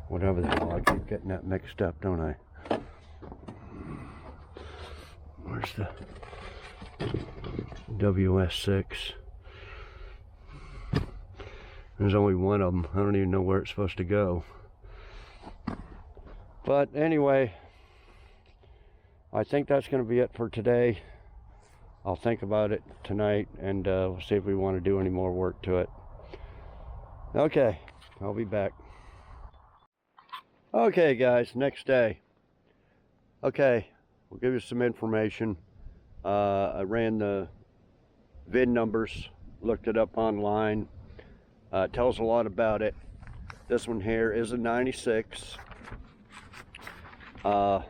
whatever the hell, I keep getting that mixed up, don't I? Where's the WS6? There's only one of them. I don't even know where it's supposed to go. But anyway, I think that's going to be it for today. I'll think about it tonight, and we'll see if we want to do any more work to it. Okay, I'll be back. Okay, guys, next day. Okay, we'll give you some information. I ran the VIN numbers, looked it up online. It tells a lot about it. This one here is a 96. LT1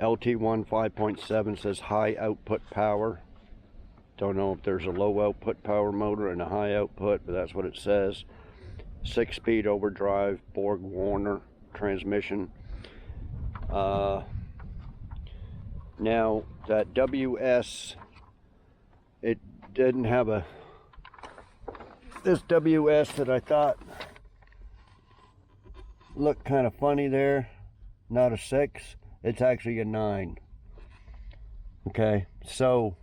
5.7 says high output power. Don't know if there's a low output power motor and a high output, but that's what it says. 6-speed overdrive, Borg Warner transmission. Now that WS, it didn't have a, this WS that I thought looked kind of funny there, not a 6, it's actually a 9. Okay, so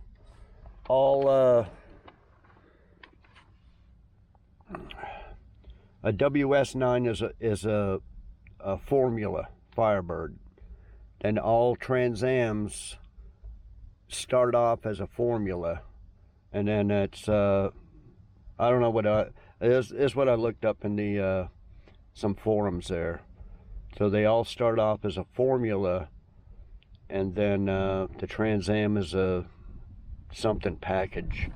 all a WS9 is a formula Firebird, and all Trans Ams start off as a formula, and then it's I don't know what is what I looked up in the some forums there. So they all start off as a formula, and then the Trans Am is a something package.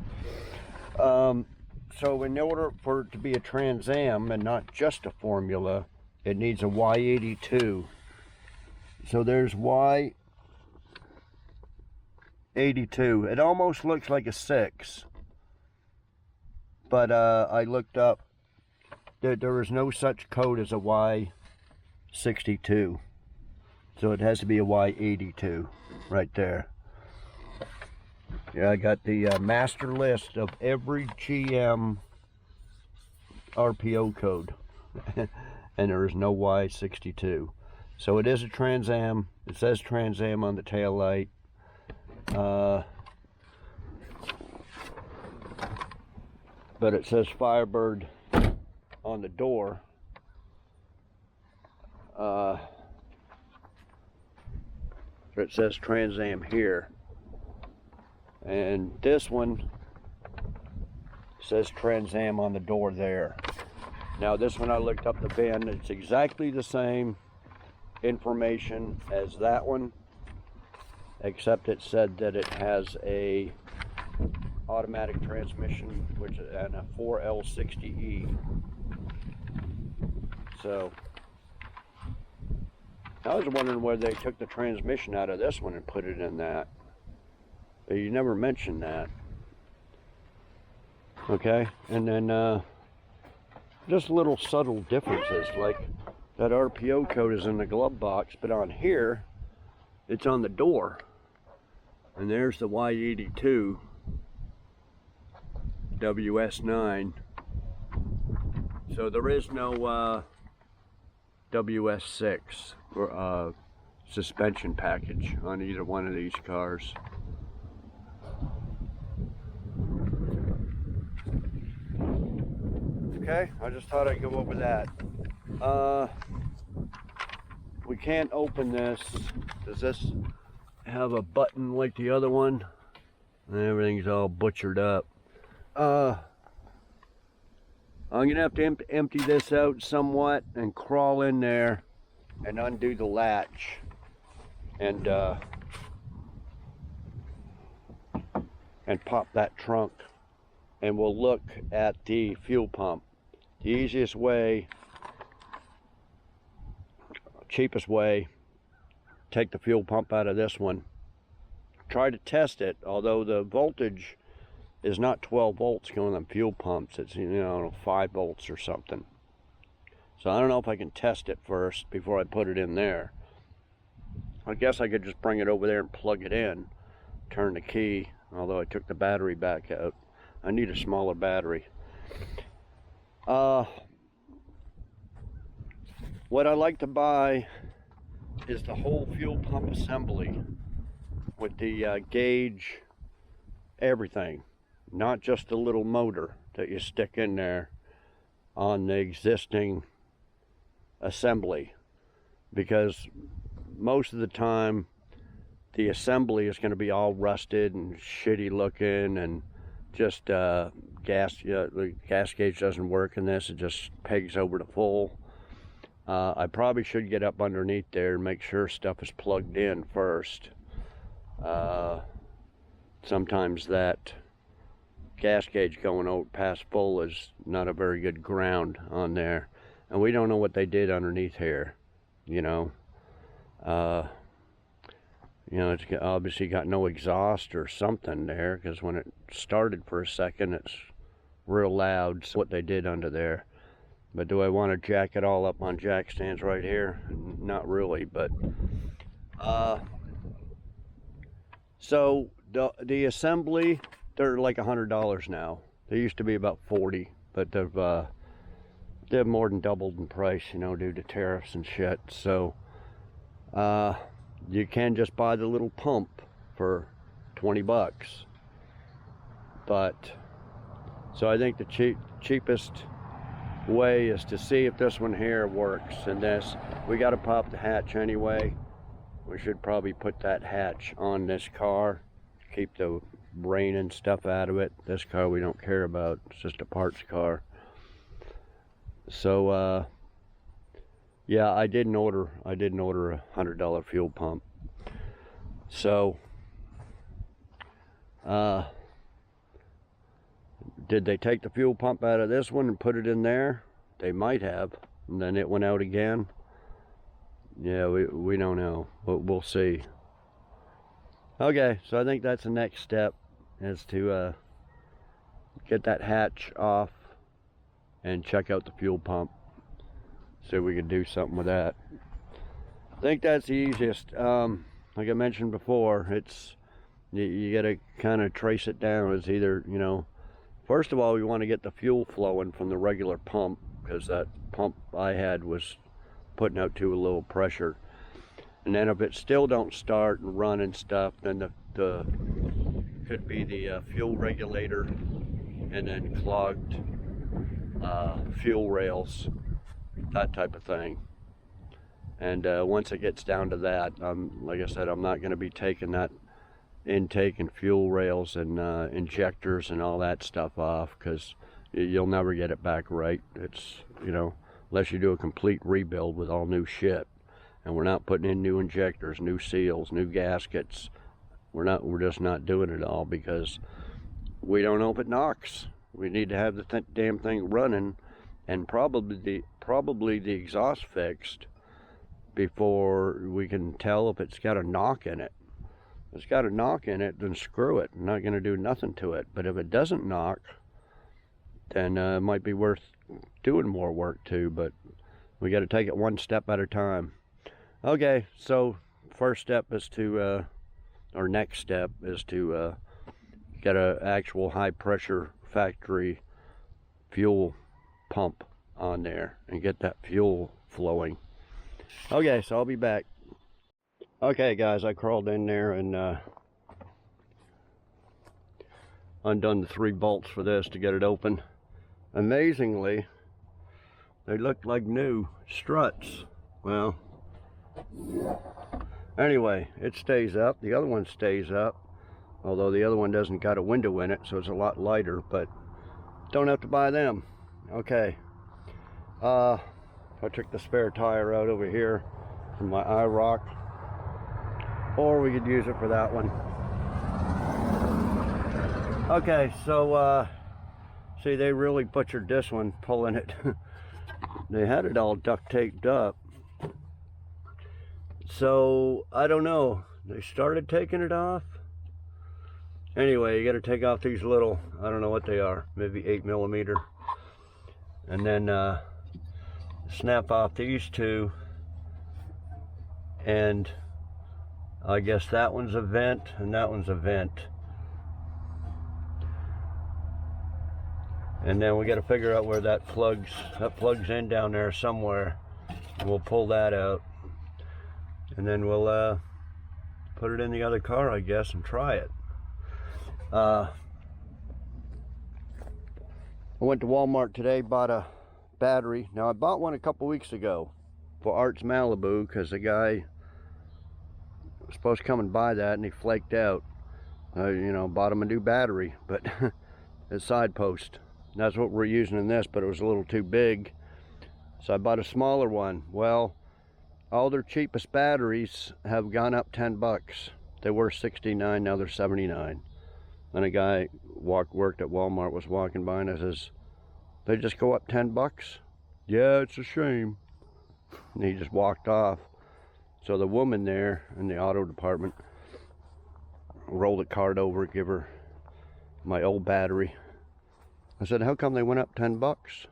So in order for it to be a Trans Am and not just a formula, it needs a Y82. So there's Y82. It almost looks like a 6, but I looked up. There is no such code as a Y62. So it has to be a Y82 right there. Yeah, I got the master list of every GM RPO code. And there is no Y62. So it is a Trans Am. It says Trans Am on the tail light. But it says Firebird on the door. It says Trans Am here, and this one says Trans Am on the door there. Now this one, I looked up the VIN, it's exactly the same information as that one, except it said that it has a automatic transmission, which and a 4L60E. So I was wondering whether they took the transmission out of this one and put it in that, but you never mentioned that. Okay, and then just little subtle differences, like that RPO code is in the glove box, but on here it's on the door, and there's the Y82 WS9. So there is no WS6 or suspension package on either one of these cars. Okay, I just thought I'd go over that. We can't open this. Does this have a button like the other one? Everything's all butchered up. I'm gonna have to empty this out somewhat and crawl in there and undo the latch and pop that trunk, and we'll look at the fuel pump. The easiest way, cheapest way, take the fuel pump out of this one. Try to test it, although the voltage is not 12 volts going on fuel pumps. It's, 5 volts or something. So I don't know if I can test it first before I put it in there. I guess I could just bring it over there and plug it in, turn the key, although I took the battery back out. I need a smaller battery. What I like to buy is the whole fuel pump assembly with the gauge, everything, not just the little motor that you stick in there on the existing assembly, because most of the time the assembly is going to be all rusted and shitty looking, and just the gas gauge doesn't work in this. It just pegs over to full. I probably should get up underneath there and make sure stuff is plugged in first. Sometimes that gas gauge going over past full is not a very good ground on there, and we don't know what they did underneath here. It's obviously got no exhaust or something there, because when it started for a second, it's real loud. So what they did under there. But do I want to jack it all up on jack stands right here? Not really, but so the assembly, they're like $100 now. They used to be about 40, but they've more than doubled in price, due to tariffs and shit. So you can just buy the little pump for 20 bucks. But so I think the cheapest way is to see if this one here works. And this, we got to pop the hatch anyway. We should probably put that hatch on this car, keep the rain and stuff out of it. This car we don't care about, it's just a parts car. So yeah, I didn't order a $100 fuel pump. So did they take the fuel pump out of this one and put it in there? They might have, and then it went out again. Yeah, we don't know, but we'll see. Okay, so I think that's the next step, is to get that hatch off and check out the fuel pump. See if we can do something with that. I think that's the easiest. Like I mentioned before, it's you got to kind of trace it down. It's either, first of all, we want to get the fuel flowing from the regular pump, because that pump I had was putting out too low pressure. And then if it still don't start and run and stuff, then the could be the fuel regulator, and then clogged fuel rails, that type of thing. And once it gets down to that, like I said, I'm not going to be taking that intake and fuel rails and injectors and all that stuff off, because you'll never get it back right. It's, unless you do a complete rebuild with all new shit. And we're not putting in new injectors, new seals, new gaskets, We're just not doing it all because we don't know if it knocks. We need to have the damn thing running, and probably the exhaust fixed before we can tell if it's got a knock in it. If it's got a knock in it, then screw it. I'm not going to do nothing to it. But if it doesn't knock, then it might be worth doing more work to. But we got to take it one step at a time. Okay, so first step is to, or next step is to get an actual high pressure factory fuel pump on there and get that fuel flowing. Okay, so I'll be back. Okay guys, I crawled in there and undone the 3 bolts for this to get it open. Amazingly, they look like new struts. Well, anyway, it stays up. The other one stays up, although the other one doesn't got a window in it, so it's a lot lighter, but don't have to buy them. Okay, I took the spare tire out over here from my IROC, or we could use it for that one. Okay, so see, they really butchered this one pulling it. They had it all duct taped up, so I don't know, they started taking it off. Anyway, you got to take off these little, I don't know what they are, maybe 8mm, and then snap off these 2, and I guess that one's a vent and that one's a vent. And then we got to figure out where that plugs in down there somewhere. We'll pull that out, and then we'll put it in the other car, I guess, and try it. I went to Walmart today, bought a battery. Now I bought one a couple weeks ago for Art's Malibu because the guy was supposed to come and buy that and he flaked out. You know, bought him a new battery, but a side post. That's what we're using in this, but it was a little too big, so I bought a smaller one. Well, all their cheapest batteries have gone up 10 bucks. They were 69, now they're 79. And a guy worked at Walmart was walking by and I says, they just go up 10 bucks? Yeah, it's a shame. And he just walked off. So the woman there in the auto department rolled a card over, give her my old battery. I said, how come they went up 10 bucks?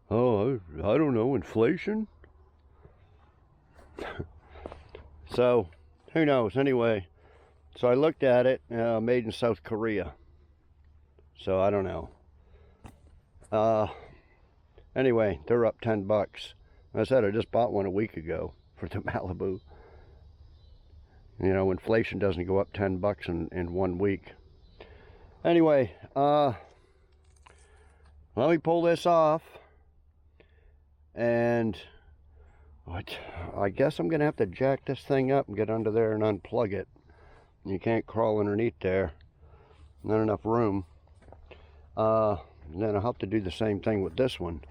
Oh, I don't know, inflation? So, who knows? Anyway, so I looked at it, made in South Korea. So I don't know. Anyway, they're up 10 bucks. I said I just bought one a week ago for the Malibu. You know, inflation doesn't go up 10 bucks in 1 week. Anyway, let me pull this off. And I guess I'm going to have to jack this thing up and get under there and unplug it. You can't crawl underneath there. Not enough room. And then I'll have to do the same thing with this one.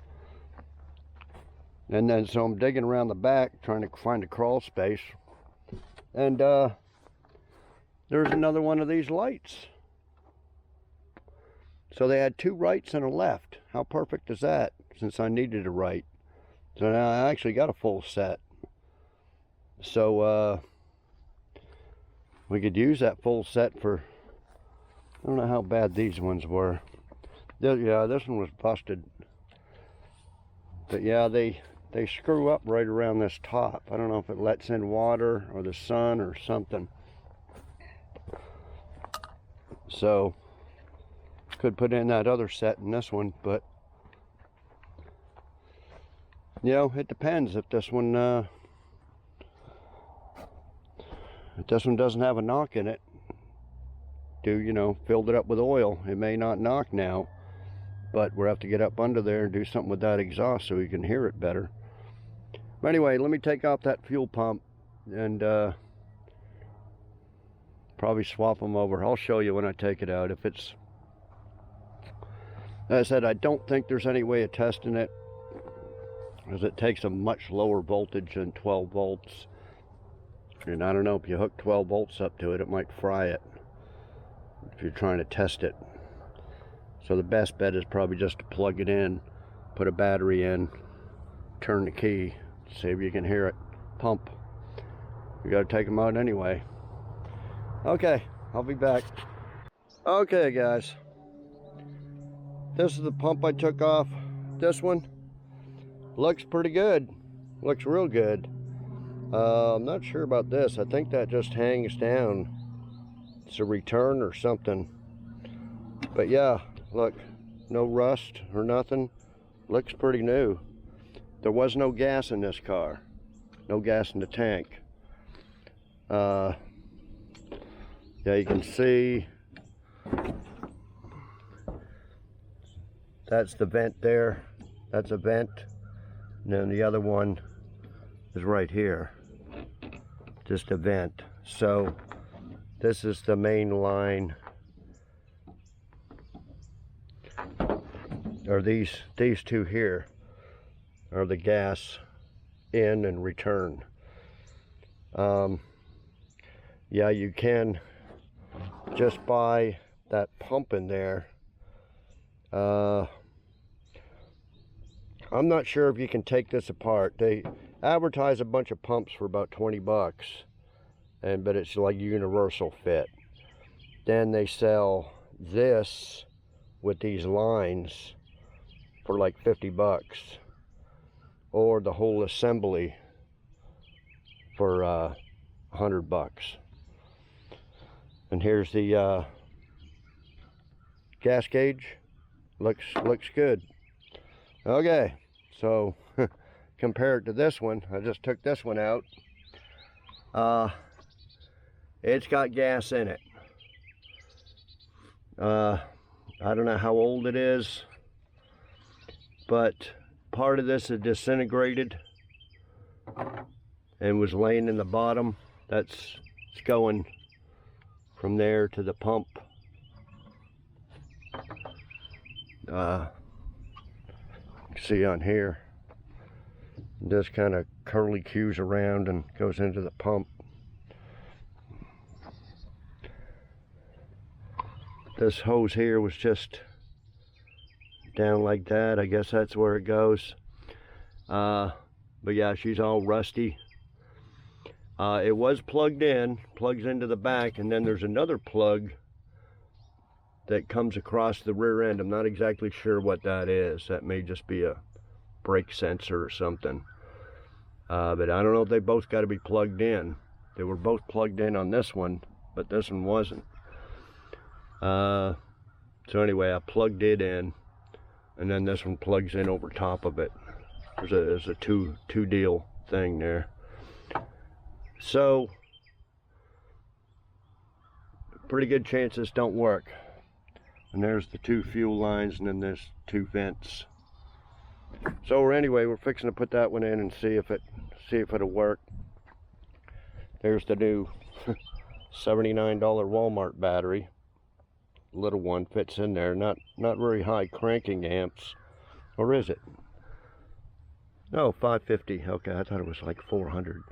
And then so I'm digging around the back trying to find a crawl space. And there's another one of these lights. So they had 2 rights and a left. How perfect is that, since I needed a right? So now I actually got a full set. So we could use that full set for, I don't know how bad these ones were. Yeah, this one was busted. But yeah, they screw up right around this top. I don't know if it lets in water or the sun or something. So could put in that other set in this one, but you know, it depends. If this one doesn't have a knock in it, you know, filled it up with oil, it may not knock now, but we'll have to get up under there and do something with that exhaust so we can hear it better. But anyway, let me take off that fuel pump and probably swap them over. I'll show you when I take it out. If it's, as I said, I don't think there's any way of testing it, because it takes a much lower voltage than 12 volts. And I don't know, if you hook 12 volts up to it, it might fry it if you're trying to test it. So the best bet is probably just to plug it in, put a battery in, turn the key, see if you can hear it pump. You gotta take them out anyway. Okay, I'll be back. Okay guys, this is the pump I took off. This one looks pretty good, looks real good. I'm not sure about this. I think that just hangs down. It's a return or something. But yeah, look, no rust or nothing. Looks pretty new. There was no gas in this car. No gas in the tank. Yeah, you can see that's the vent there. That's a vent. And then the other one is right here. Just a vent. So this is the main line. Or these two here are the gas in and return. Yeah, you can just buy that pump in there. I'm not sure if you can take this apart. They advertise a bunch of pumps for about 20 bucks, but it's like universal fit. Then they sell this with these lines for like 50 bucks, or the whole assembly for 100 bucks. And here's the gas gauge. Looks good. Okay, so compared to this one, I just took this one out. It's got gas in it. I don't know how old it is, but part of this is disintegrated and was laying in the bottom. It's going from there to the pump. See on here, this kind of curly cues around and goes into the pump. This hose here was just down like that. I guess that's where it goes. But yeah, she's all rusty. It was plugged in, plugs into the back, and then there's another plug that comes across the rear end. I'm not exactly sure what that is. That may just be a brake sensor or something. But I don't know if they both got to be plugged in. They were both plugged in on this one, but this one wasn't. So anyway, I plugged it in, and then this one plugs in over top of it. There's a two deal thing there. So pretty good chance this don't work. And there's the two fuel lines, and then there's two vents. So anyway, we're fixing to put that one in and see if it'll work. There's the new $79 Walmart battery. Little one fits in there. Not very high cranking amps. Or is it? No, 550. Okay, I thought it was like 400.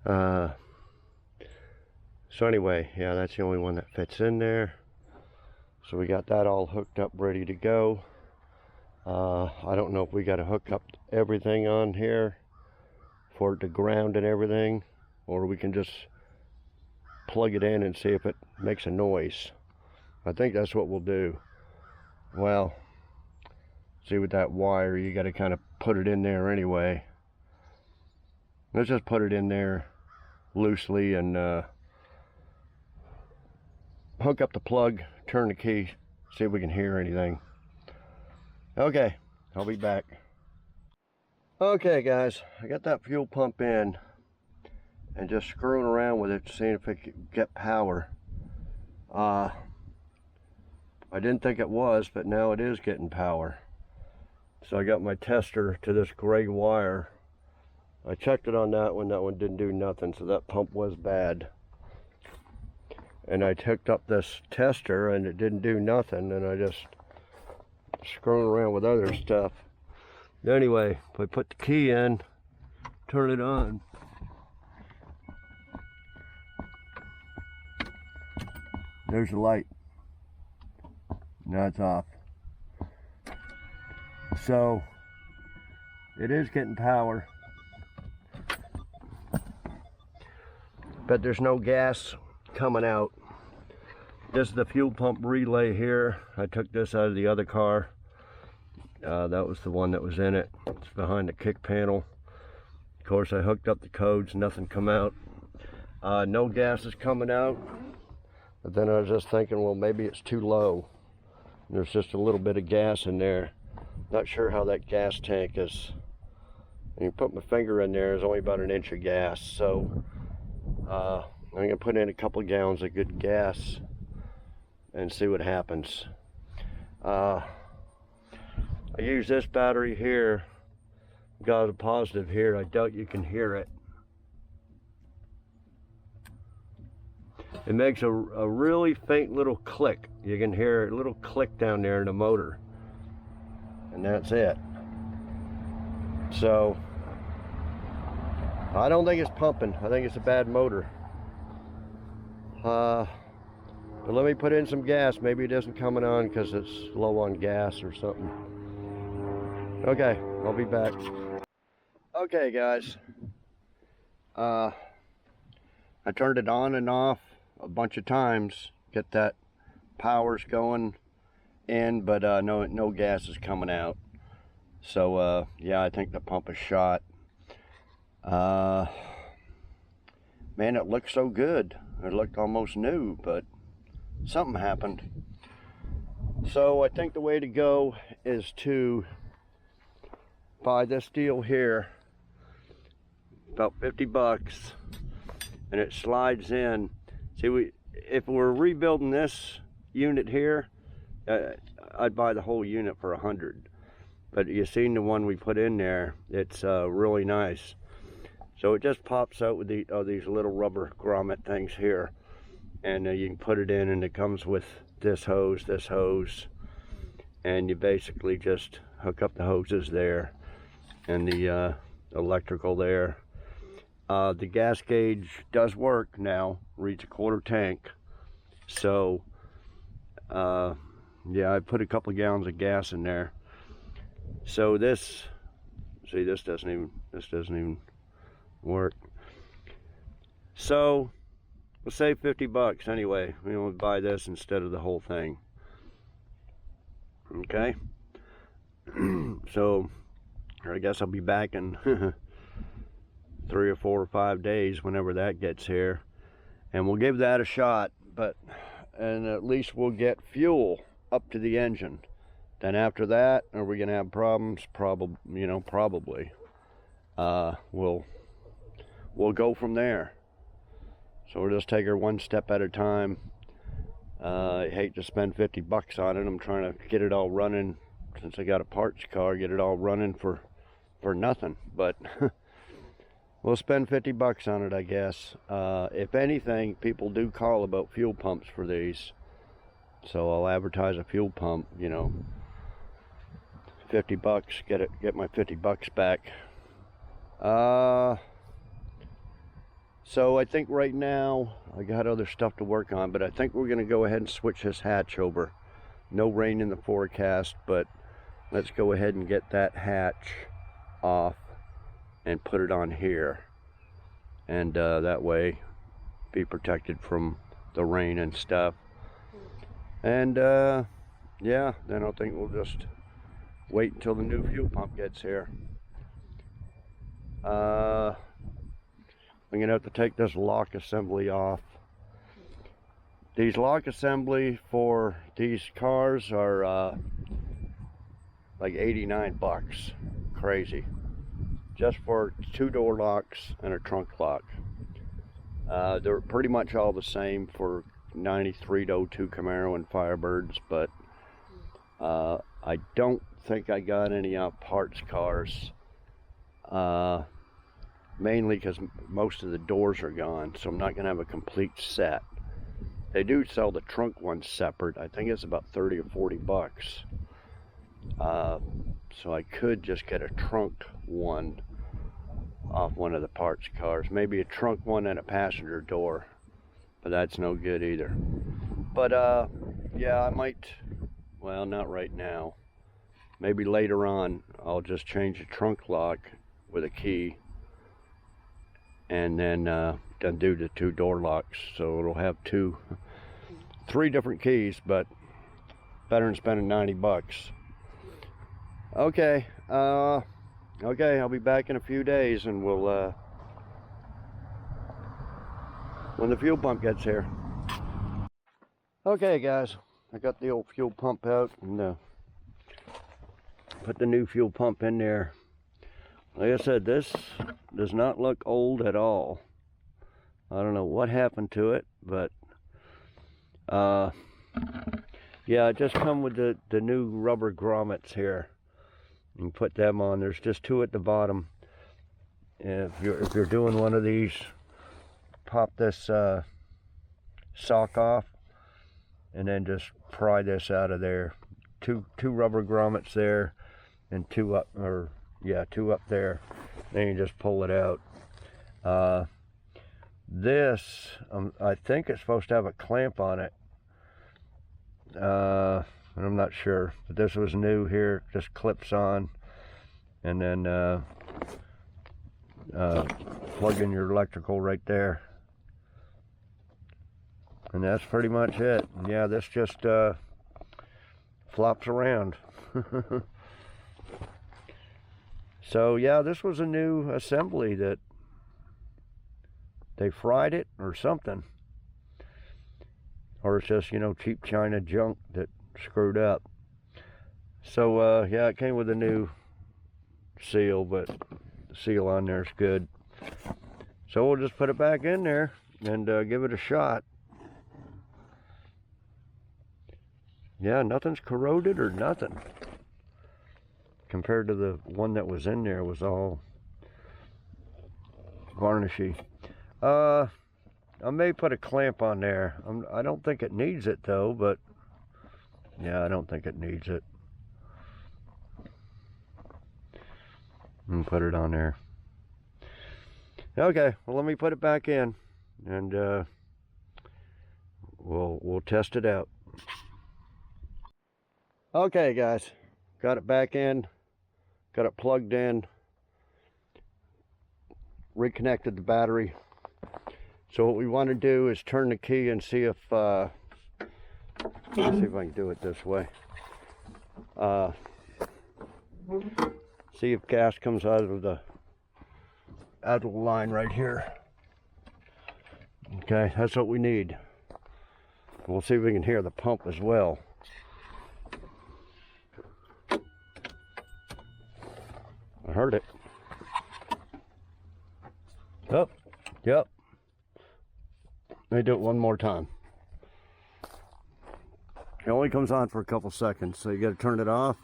So anyway, yeah, that's the only one that fits in there. So we got that all hooked up, ready to go. I don't know if we got to hook up everything on here for it to ground and everything, or we can just plug it in and see if it makes a noise. I think that's what we'll do. Well, see, with that wire, you got to kind of put it in there anyway. Let's just put it in there loosely and hook up the plug, turn the key, see if we can hear anything. Okay, I'll be back. Okay guys, I got that fuel pump in and just screwing around with it, seeing if it could get power. I didn't think it was, but now it is getting power. So I got my tester to this gray wire. I checked it on that one didn't do nothing, so that pump was bad. And I hooked up this tester and it didn't do nothing, and I just screwing around with other stuff. Anyway, if I put the key in, turn it on, There's the light. Now it's off. So it is getting power, but there's no gas coming out. This is the fuel pump relay here. I took this out of the other car. That was the one that was in it. It's behind the kick panel. Of course, I hooked up the codes, nothing come out. No gas is coming out. But then I was just thinking, well, maybe it's too low. There's just a little bit of gas in there. Not sure how that gas tank is. When you put my finger in there, there's only about an inch of gas. So I'm gonna put in a couple of gallons of good gas and see what happens. I use this battery here. Got a positive here. I doubt you can hear it. It makes a really faint little click. You can hear a little click down there in the motor. And that's it. So, I don't think it's pumping. I think it's a bad motor. But let me put in some gas. Maybe it isn't coming on because it's low on gas or something. Okay, I'll be back. Okay, guys. I turned it on and off a bunch of times, get that powers going in, but no gas is coming out. So yeah, I think the pump is shot. Man, it looked so good. It looked almost new, but something happened. So I think the way to go is to buy this deal here, about 50 bucks, and it slides in. See, if we're rebuilding this unit here, I'd buy the whole unit for 100. But you seen the one we put in there, it's really nice. So it just pops out with these little rubber grommet things here, and you can put it in, and it comes with this hose, and you basically just hook up the hoses there and the electrical there. The gas gauge does work now, reads a quarter tank. So yeah, I put a couple of gallons of gas in there. So this, see, this doesn't even work. So we'll save 50 bucks anyway. We will buy this instead of the whole thing. Okay. So I guess I'll be back in 3 or 4 or 5 days, whenever that gets here, and we'll give that a shot. And at least we'll get fuel up to the engine. Then after that, are we gonna have problems? Probably. We'll go from there. So we'll just take her one step at a time. I hate to spend 50 bucks on it. I'm trying to get it all running, since I got a parts car, get it all running for nothing. But we'll spend 50 bucks on it, I guess. If anything, people do call about fuel pumps for these. So I'll advertise a fuel pump, 50 bucks, get my 50 bucks back. So I think right now, I got other stuff to work on, but I think we're gonna go ahead and switch this hatch over. No rain in the forecast, but let's go ahead and get that hatch off and put it on here, and that way be protected from the rain and stuff. And yeah, then I think we'll just wait until the new fuel pump gets here. I'm gonna have to take this lock assembly off. These lock assembly for these cars are like 89 bucks. Crazy. Just for 2 door locks and a trunk lock. They're pretty much all the same for 93 to 02 Camaro and Firebirds, but I don't think I got any parts cars, mainly because most of the doors are gone, so I'm not gonna have a complete set. They do sell the trunk ones separate. I think it's about 30 or 40 bucks. So I could just get a trunk one off one of the parts cars. Maybe a trunk one and a passenger door, but that's no good either. But yeah, I might, well, not right now. Maybe later on, I'll just change the trunk lock with a key, and then do the 2 door locks. So it'll have 3 different keys, but better than spending 90 bucks. Okay, okay, I'll be back in a few days, and we'll, when the fuel pump gets here. Okay guys, I got the old fuel pump out and put the new fuel pump in there. Like I said, this does not look old at all. I don't know what happened to it, but yeah, it just come with the new rubber grommets here. You can put them on. There's just 2 at the bottom. If you're doing one of these, pop this sock off, and then just pry this out of there. Two rubber grommets there, and 2 up, or yeah, 2 up there. Then you just pull it out. This, I think it's supposed to have a clamp on it. I'm not sure, but this was new here. Just clips on, and then plug in your electrical right there. And that's pretty much it. Yeah, this just flops around. So yeah, this was a new assembly that they fried it or something. Or it's just, you know, cheap China junk that screwed up. So yeah, it came with a new seal, but the seal on there is good. So we'll just put it back in there and give it a shot. Yeah, nothing's corroded or nothing. Compared to the one that was in there, was all varnishy. I may put a clamp on there. I don't think it needs it though, but yeah, I don't think it needs it. And put it on there. Okay, well, let me put it back in, and we'll test it out. Okay guys, got it back in, got it plugged in, reconnected the battery. So what we want to do is turn the key and see if let's see if I can do it this way. See if gas comes out of the line right here. Okay, that's what we need. We'll see if we can hear the pump as well. I heard it. Oh, yep. Let me do it one more time. It only comes on for a couple seconds, so you got to turn it off.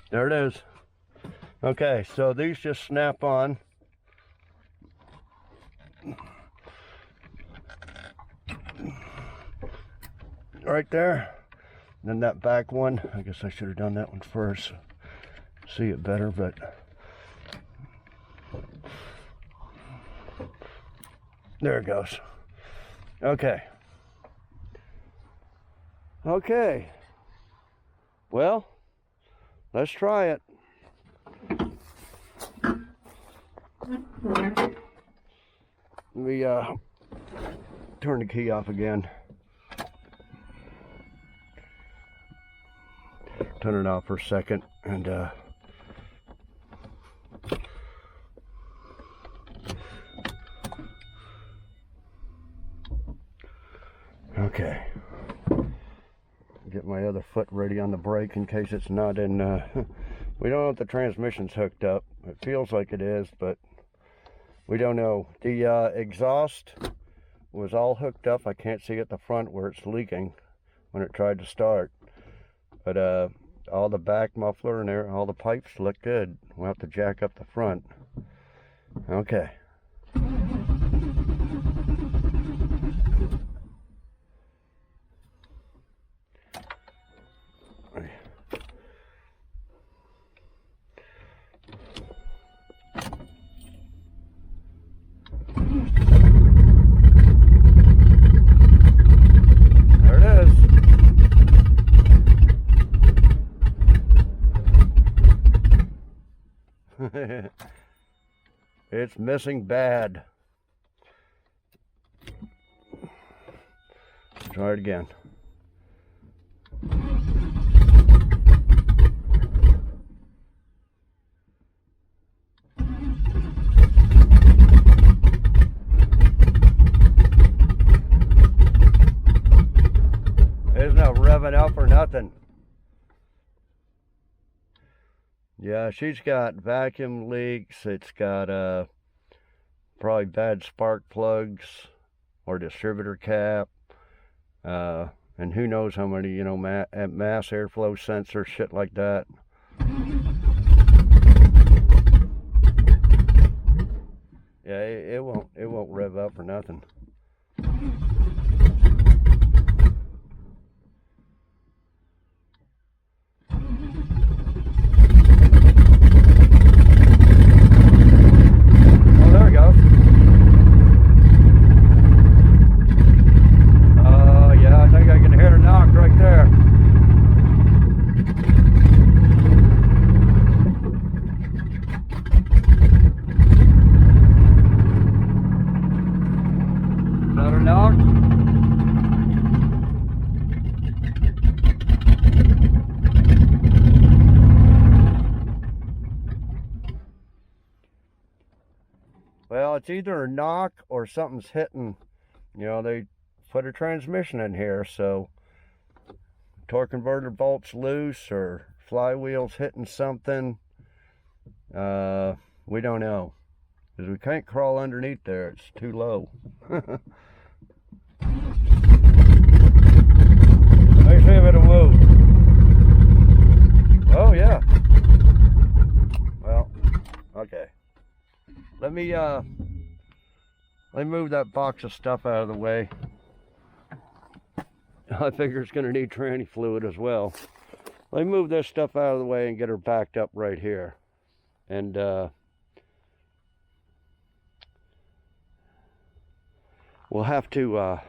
There it is. Okay, so these just snap on. Right there. And then that back one, I guess I should have done that one first. See it better, but there it goes. Okay. Okay. Well, let's try it. Let me turn the key off again. Turn it off for a second, and okay. Get my other foot ready on the brake in case it's not in. We don't know if the transmission's hooked up. It feels like it is, but we don't know. The exhaust was all hooked up. I can't see at the front where it's leaking when it tried to start. But all the back muffler and there, all the pipes look good. We'll have to jack up the front. Okay. it's missing bad. Try it again. There's no revving up or nothing. Yeah, she's got vacuum leaks. It's got probably bad spark plugs or distributor cap. And who knows how many, you know, mass airflow sensor, shit like that. Yeah, it won't rev up or nothing. Oh, there we go. Yeah, I think I can hear a knock right there. Another knock. Well, it's either a knock or something's hitting. You know, they put a transmission in here, so torque converter bolt's loose or flywheel's hitting something. We don't know, because we can't crawl underneath there. It's too low. Let me see if it'll move. Oh yeah. Well, okay. Let me move that box of stuff out of the way. I figure it's going to need tranny fluid as well. Let me move this stuff out of the way and get her backed up right here. And we'll have to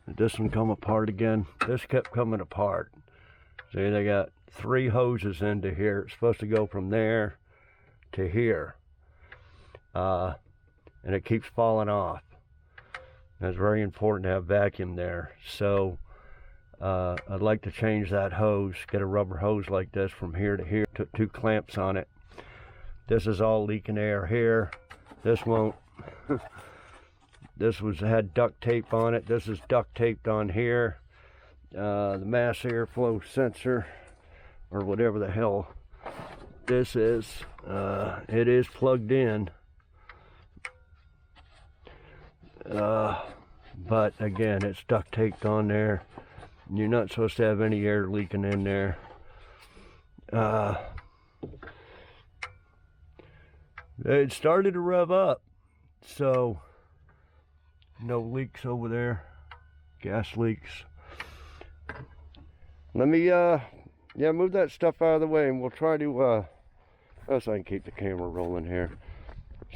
did this one come apart again? This kept coming apart. See, they got 3 hoses into here. It's supposed to go from there to here. And it keeps falling off. It's very important to have vacuum there. So I'd like to change that hose, get a rubber hose like this from here to here, 2 clamps on it. This is all leaking air here. This won't. This had duct tape on it. This is duct taped on here. The mass airflow sensor, or whatever the hell this is, it is plugged in. But again, it's duct taped on there. You're not supposed to have any air leaking in there. It started to rev up, so no leaks over there, gas leaks. Let me yeah, move that stuff out of the way, and we'll try to so I can keep the camera rolling here,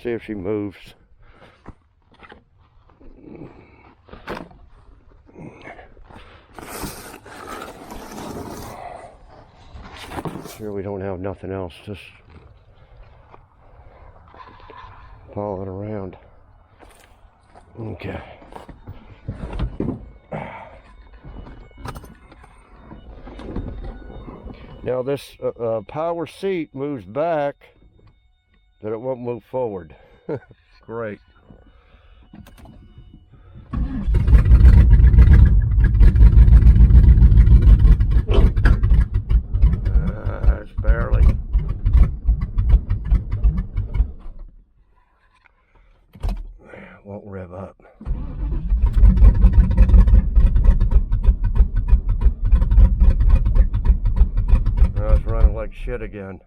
see if she moves. Sure, we don't have nothing else, just following around. Okay. Now this power seat moves back, but it won't move forward. Great. It's barely. Won't rev up. Now it's running like shit again.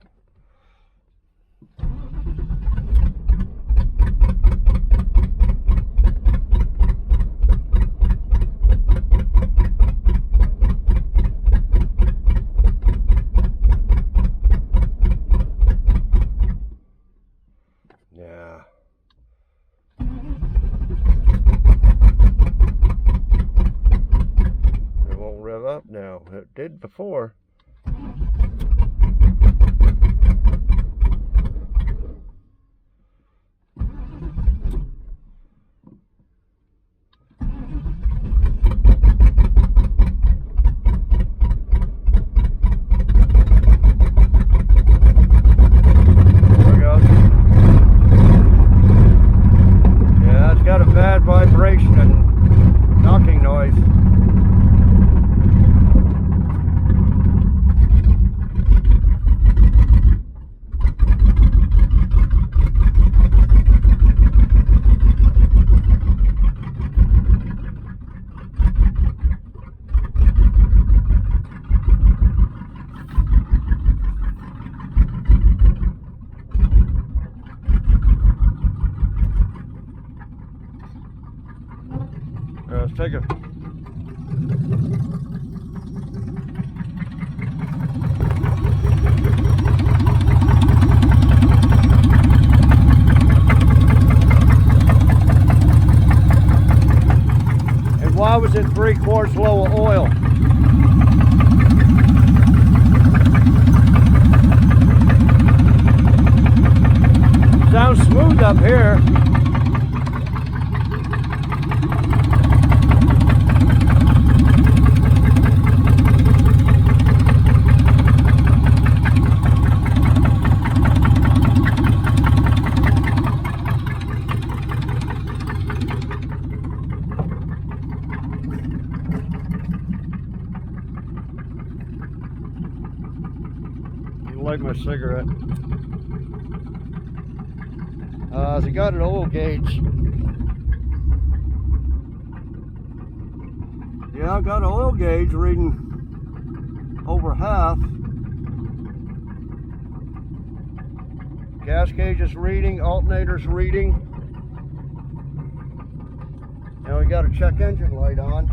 Yeah. It won't rev up now. It did before. take a... And why was it 3/4 low of oil? Sounds smooth up here. You like my cigarette? So got an oil gauge. Yeah, I got an oil gauge reading over half. Gas gauge is reading, alternator's reading. Now we got a check engine light on.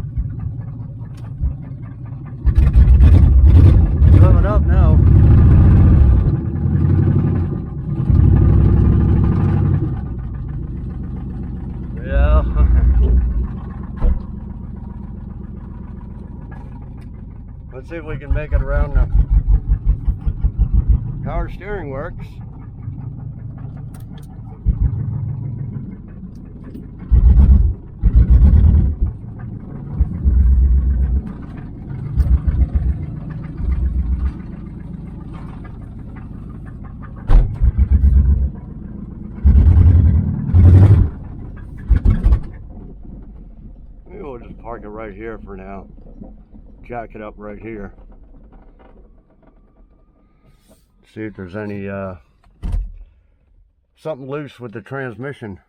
Coming up now. Yeah. Let's see if we can make it around the power steering works. We'll just park it right here for now. Jack it up right here. See if there's any something loose with the transmission.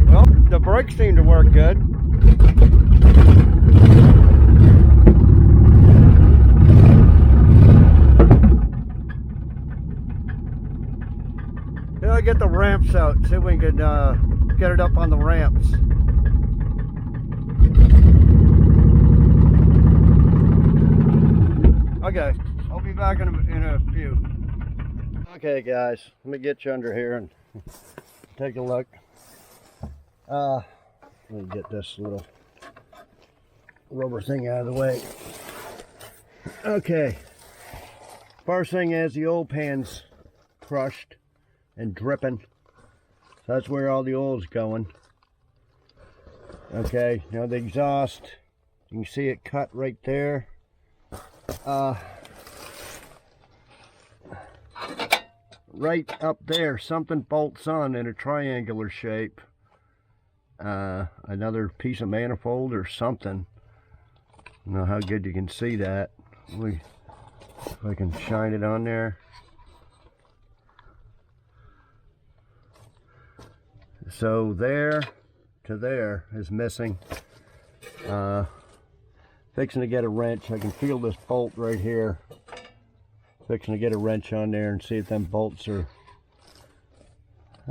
Well, the brakes seem to work good. Get the ramps out, see if we can get it up on the ramps. Okay, I'll be back in a few. Okay guys, let me get you under here and take a look. Let me get this little rubber thing out of the way. Okay, first thing is the oil pan's crushed and dripping. So that's where all the oil's going. Okay, now the exhaust, you can see it cut right there. Right up there, something bolts on in a triangular shape. Another piece of manifold or something. I don't know how good you can see that. If I can shine it on there. So there to there is missing. Fixing to get a wrench. I can feel this bolt right here. Fixing to get a wrench on there and see if them bolts are,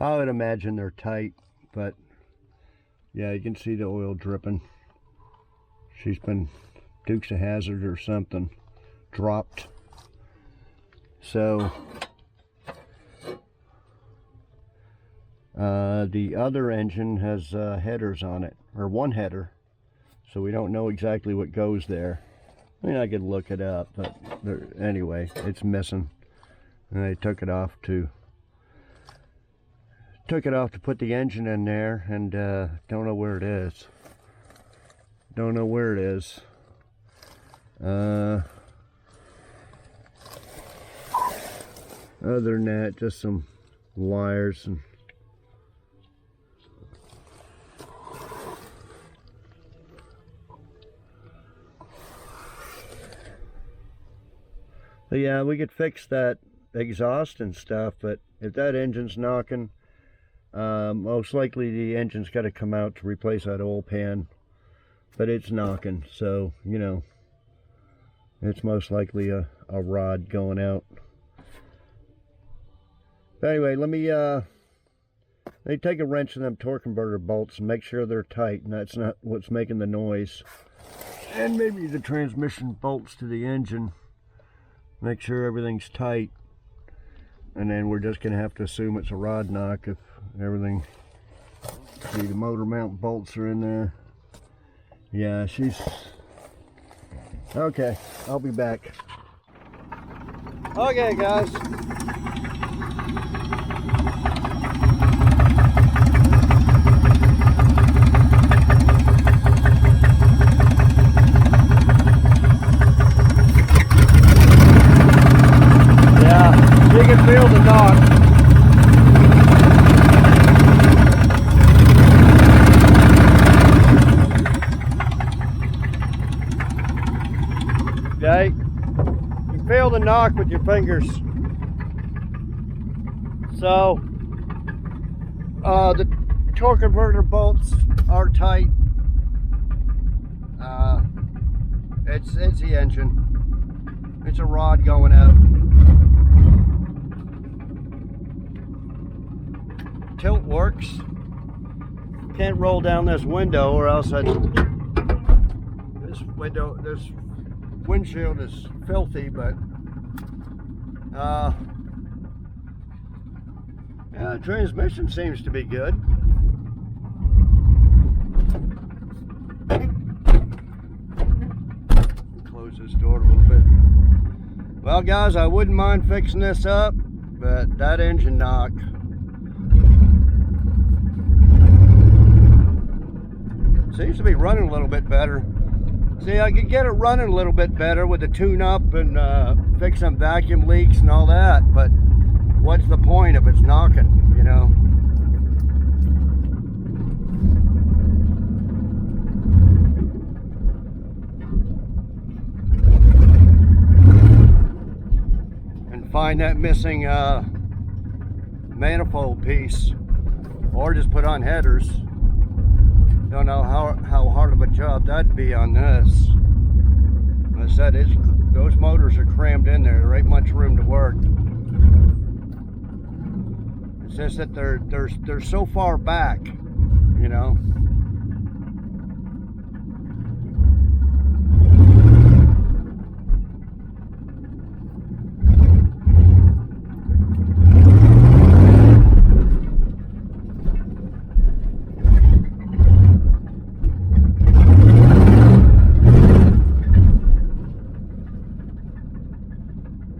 I would imagine they're tight, but yeah, you can see the oil dripping. She's been Dukes of Hazzard or something dropped. So the other engine has headers on it, or one header, so we don't know exactly what goes there. I mean, I could look it up, but anyway, it's missing. And I took it off to put the engine in there, and don't know where it is. Don't know where it is. Other than that, just some wires and but yeah, we could fix that exhaust and stuff, but if that engine's knocking, most likely the engine's got to come out to replace that oil pan, but it's knocking, so you know, it's most likely a rod going out. But anyway, let me take a wrench in them torque converter bolts and make sure they're tight and that's not what's making the noise. And maybe the transmission bolts to the engine. Make sure everything's tight. And then we're just going to have to assume it's a rod knock if everything. See, the motor mount bolts are in there. Yeah, she's... Okay, I'll be back. Okay, guys. Yeah, you can feel the knock. Okay, you feel the knock with your fingers. So, the torque converter bolts are tight. It's the engine. It's a rod going out. Tilt works. Can't roll down this window or else this windshield is filthy, but yeah, the transmission seems to be good. Close this door a little bit. Well, guys, I wouldn't mind fixing this up, but that engine knock. Seems to be running a little bit better. See, I could get it running a little bit better with the tune-up and fix some vacuum leaks and all that, but what's the point if it's knocking, you know? And find that missing manifold piece, or just put on headers. Don't know how hard of a job that'd be on this. As I said, those motors are crammed in there. There ain't much room to work. It's just that they're so far back, you know.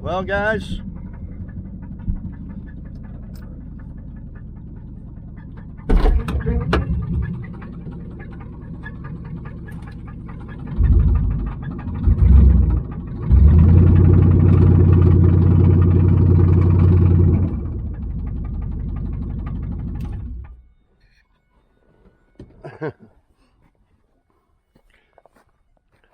Well, guys,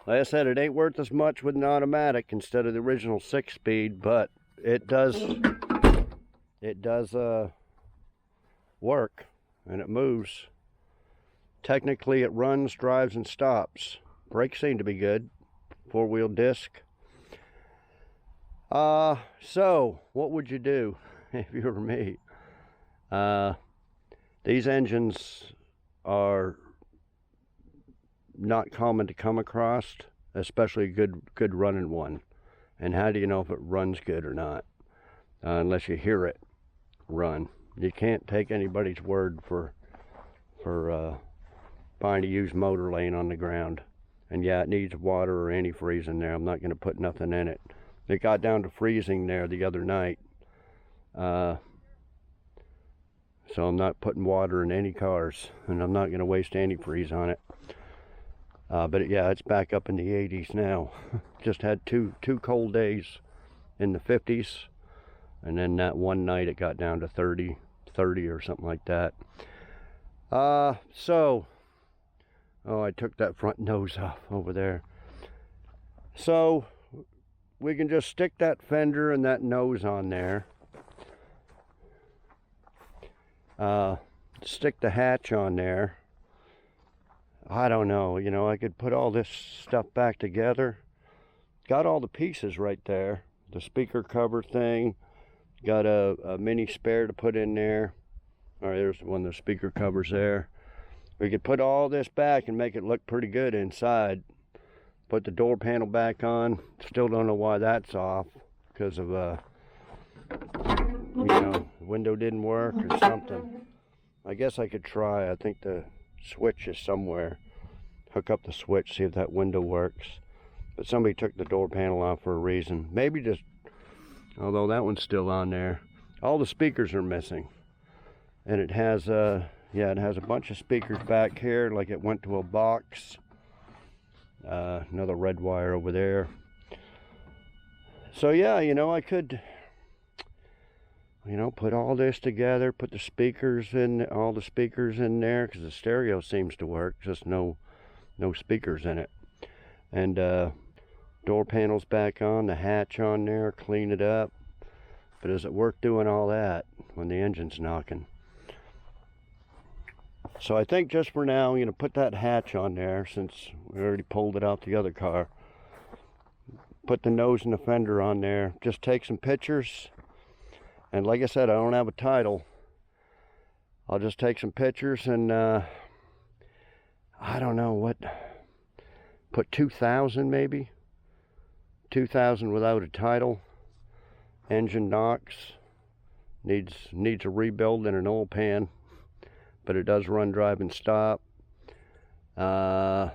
like I said, it ain't worth as much with an automatic instead of the original 6-speed, but it does work, and it moves. Technically, it runs, drives, and stops. Brakes seem to be good. 4-wheel disc. So what would you do if you were me? These engines are not common to come across, especially a good running one. And how do you know if it runs good or not? Unless you hear it run. You can't take anybody's word for buying a used motor laying on the ground. And yeah, it needs water or antifreeze in there. I'm not going to put nothing in it. It got down to freezing there the other night. So I'm not putting water in any cars, and I'm not going to waste antifreeze on it. But yeah, it's back up in the 80s now. Just had two cold days in the 50s, and then that one night it got down to 30 or something like that. I took that front nose off over there. So we can just stick that fender and that nose on there. Stick the hatch on there. I don't know, you know, I could put all this stuff back together. Got all the pieces right there. The speaker cover thing, Got a mini spare to put in there. All right, there's one of the speaker covers there. We could put all this back and make it look pretty good inside. Put the door panel back on. Still don't know why that's off, because of you know, the window didn't work or something. I guess I could try. I think the switch is somewhere. Hook up the switch, see if that window works. But somebody took the door panel off for a reason. Maybe just, although that one's still on there. All the speakers are missing. And it has yeah, it has a bunch of speakers back here, like it went to a box. Another red wire over there. So yeah, you know, I could, you know, put all this together, put the speakers in, all the speakers in there, because the stereo seems to work, just no speakers in it. And door panels back on, the hatch on there, clean it up. But is it worth doing all that when the engine's knocking? So I think just for now, I'm going to put that hatch on there, since we already pulled it out the other car. Put the nose and the fender on there. Just take some pictures. And like I said, I don't have a title. I'll just take some pictures and I don't know what, put 2,000 maybe. 2,000 without a title. Engine knocks. Needs a rebuild and an oil pan. But it does run, drive, and stop. But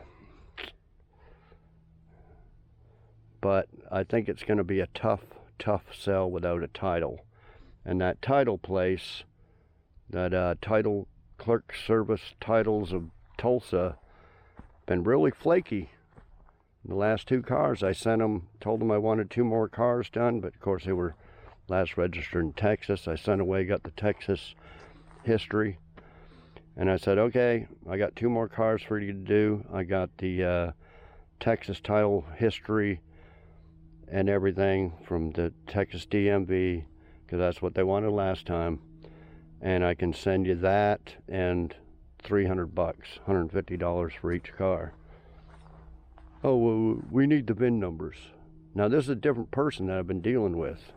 I think it's going to be a tough sell without a title. And that title place, that title clerk service titles of Tulsa, been really flaky. The last 2 cars I sent them, told them I wanted 2 more cars done, but of course they were last registered in Texas. I sent away, got the Texas history. And I said, okay, I got 2 more cars for you to do. I got the Texas title history and everything from the Texas DMV, because that's what they wanted last time. And I can send you that and $300, $150 for each car. Oh, well, we need the VIN numbers. Now, this is a different person that I've been dealing with.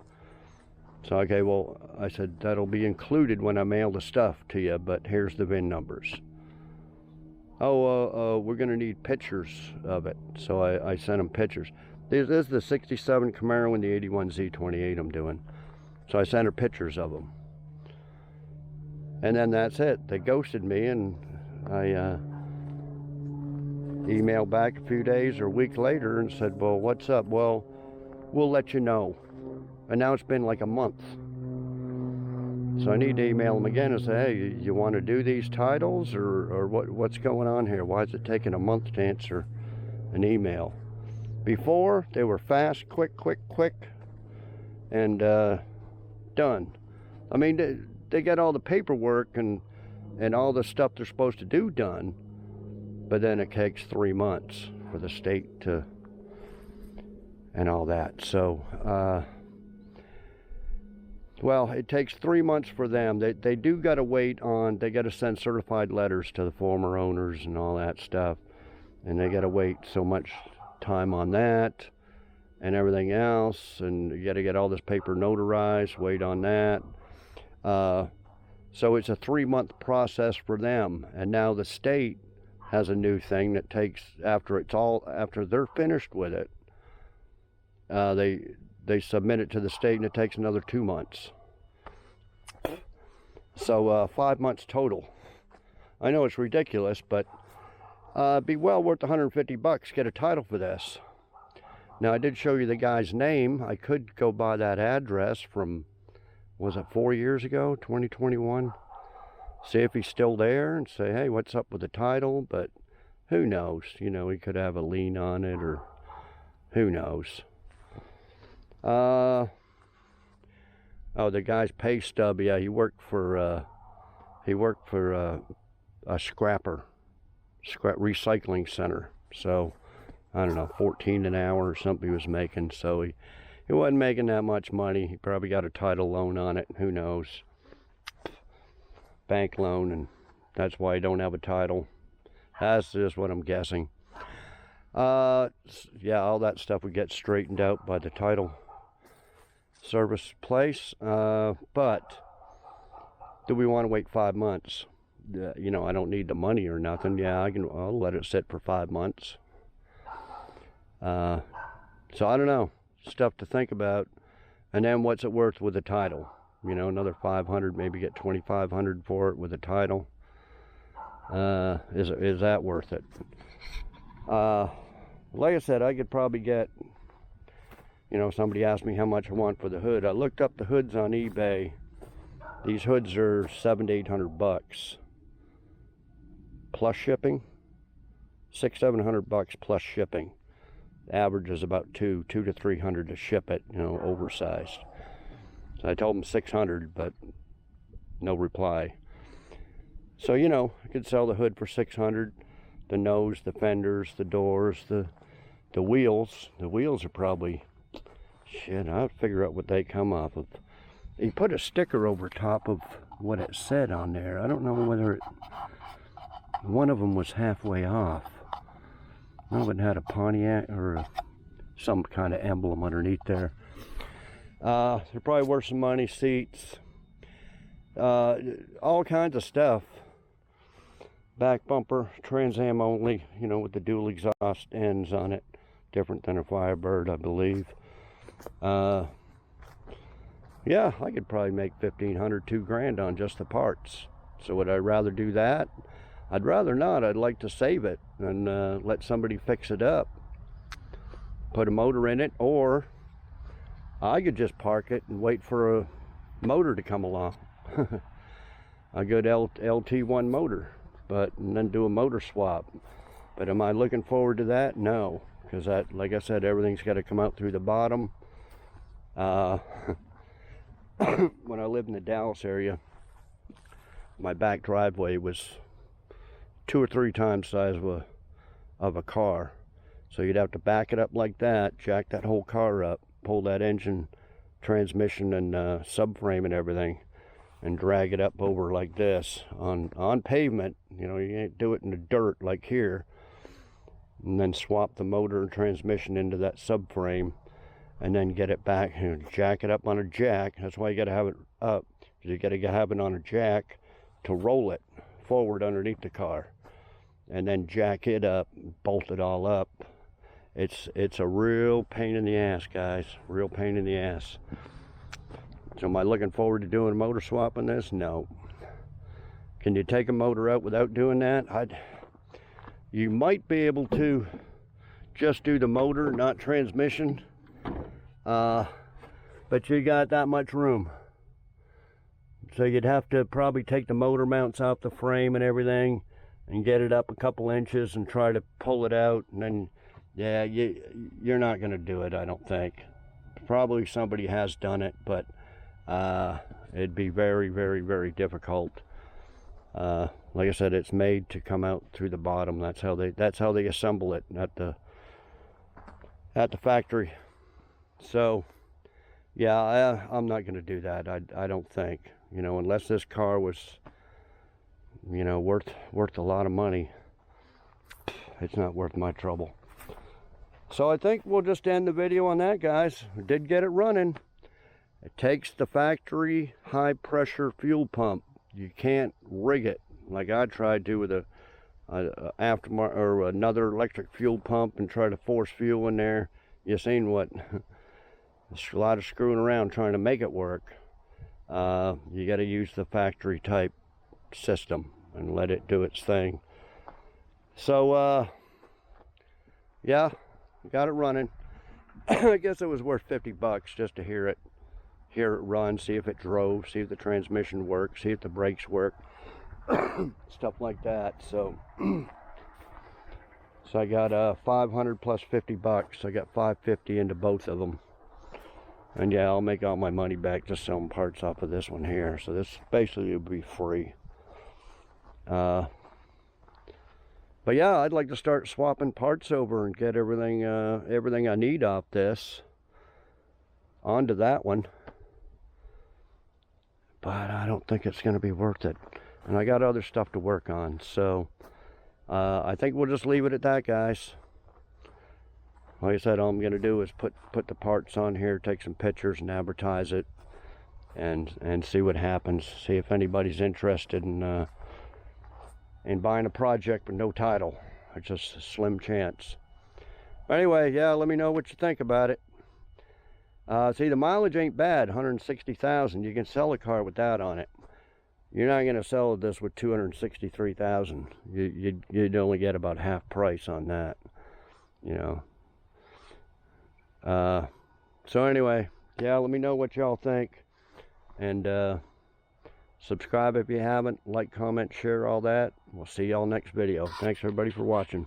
So, okay, well, I said, that'll be included when I mail the stuff to you, but here's the VIN numbers. Oh, we're going to need pictures of it. So I sent them pictures. This is the 67 Camaro and the 81 Z28 I'm doing. So I sent her pictures of them. And then that's it. They ghosted me, and I emailed back a few days or a week later and said, well, what's up? Well, we'll let you know. And now it's been like a month. So I need to email them again and say, hey, you want to do these titles, or what's going on here? Why is it taking a month to answer an email? Before, they were fast, quick, and done. I mean, they got all the paperwork and all the stuff they're supposed to do done, but then it takes 3 months for the state to, and all that. So, well, it takes 3 months for them. They do got to wait on, they got to send certified letters to the former owners and all that stuff. And they got to wait so much time on that and everything else. And you got to get all this paper notarized, wait on that. So it's a 3-month process for them. And now the state has a new thing that takes, after they're finished with it, they submit it to the state, and it takes another 2 months. So 5 months total. I know it's ridiculous, but it'd be well worth $150, get a title for this. Now, I did show you the guy's name. I could go by that address from, was it 4 years ago, 2021? See if he's still there and say, hey, what's up with the title? But who knows? You know, he could have a lien on it, or who knows. Oh, the guy's pay stub. Yeah, he worked for a scrap recycling center. So I don't know, 14 an hour or something he was making. So he wasn't making that much money. He probably got a title loan on it. Who knows? Bank loan, and that's why he don't have a title. That's just what I'm guessing. Yeah, all that stuff would get straightened out by the title service place, but do we want to wait 5 months? You know, I don't need the money or nothing. Yeah, I'll let it sit for 5 months. So I don't know, stuff to think about. And then what's it worth with a title? You know, another 500, maybe get 2,500 for it with a title. Is that worth it? Like I said, I could probably get, you know, somebody asked me how much I want for the hood. I looked up the hoods on eBay. These hoods are $700 to $800 plus shipping. $600-700 plus shipping. The average is about $200 to $300 to ship it, you know, oversized. So I told them 600, but no reply. So, you know, I could sell the hood for 600. The nose, the fenders, the doors, the wheels. The wheels are probably, shit, I'll figure out what they come off of. He put a sticker over top of what it said on there. I don't know whether one of them was halfway off. One of them had a Pontiac or some kind of emblem underneath there. They're probably worth some money. Seats, all kinds of stuff. Back bumper, Trans Am only, you know, with the dual exhaust ends on it. Different than a Firebird, I believe. Yeah, I could probably make $1,500, $2,000 on just the parts. So would I rather do that? I'd rather not. I'd like to save it and let somebody fix it up. Put a motor in it, or I could just park it and wait for a motor to come along. A good LT1 motor, and then do a motor swap. But am I looking forward to that? No, because that, like I said, everything's got to come out through the bottom. When I lived in the Dallas area, my back driveway was 2 or 3 times the size of a car. So you'd have to back it up like that, jack that whole car up, pull that engine, transmission, and subframe and everything, and drag it up over like this on pavement. You know, you can't do it in the dirt like here. And then swap the motor and transmission into that subframe, and then get it back and jack it up on a jack. That's why you got to have it up. You got to have it on a jack to roll it forward underneath the car, and then jack it up, bolt it all up. It's a real pain in the ass, guys. Real pain in the ass. So am I looking forward to doing a motor swap on this? No. Can you take a motor out without doing that? You might be able to just do the motor, not transmission. But you got that much room. So you'd have to probably take the motor mounts off the frame and everything and get it up a couple inches and try to pull it out. And then, yeah, you're not going to do it, I don't think. Probably somebody has done it, but it'd be very, very, very difficult. Like I said, it's made to come out through the bottom. That's how they assemble it at the factory. So yeah, I'm not going to do that. I don't think, you know, unless this car was, you know, worth a lot of money. It's not worth my trouble. So I think we'll just end the video on that, guys. We did get it running. It takes the factory high pressure fuel pump. You can't rig it like I tried to with a aftermarket or another electric fuel pump and try to force fuel in there. You seen what? There's a lot of screwing around trying to make it work. You got to use the factory type system and let it do its thing. So yeah, got it running. I guess it was worth $50 just to hear it run, see if it drove, see if the transmission works, see if the brakes work, stuff like that. So so I got 500 plus $50. I got $550 into both of them. And yeah, I'll make all my money back just selling parts off of this one here. So this basically would be free. But yeah, I'd like to start swapping parts over and get everything I need off this onto that one. But I don't think it's going to be worth it. And I got other stuff to work on. So I think we'll just leave it at that, guys. like I said, all I'm going to do is put the parts on here, take some pictures and advertise it, and see what happens. See if anybody's interested in buying a project with no title. It's just a slim chance. Anyway, yeah, let me know what you think about it. See, the mileage ain't bad, 160,000. You can sell a car with that on it. You're not going to sell this with 263,000. You'd only get about half price on that, you know. So anyway, yeah, let me know what y'all think, and subscribe if you haven't. Like, comment, share, all that. We'll see y'all next video. Thanks everybody for watching.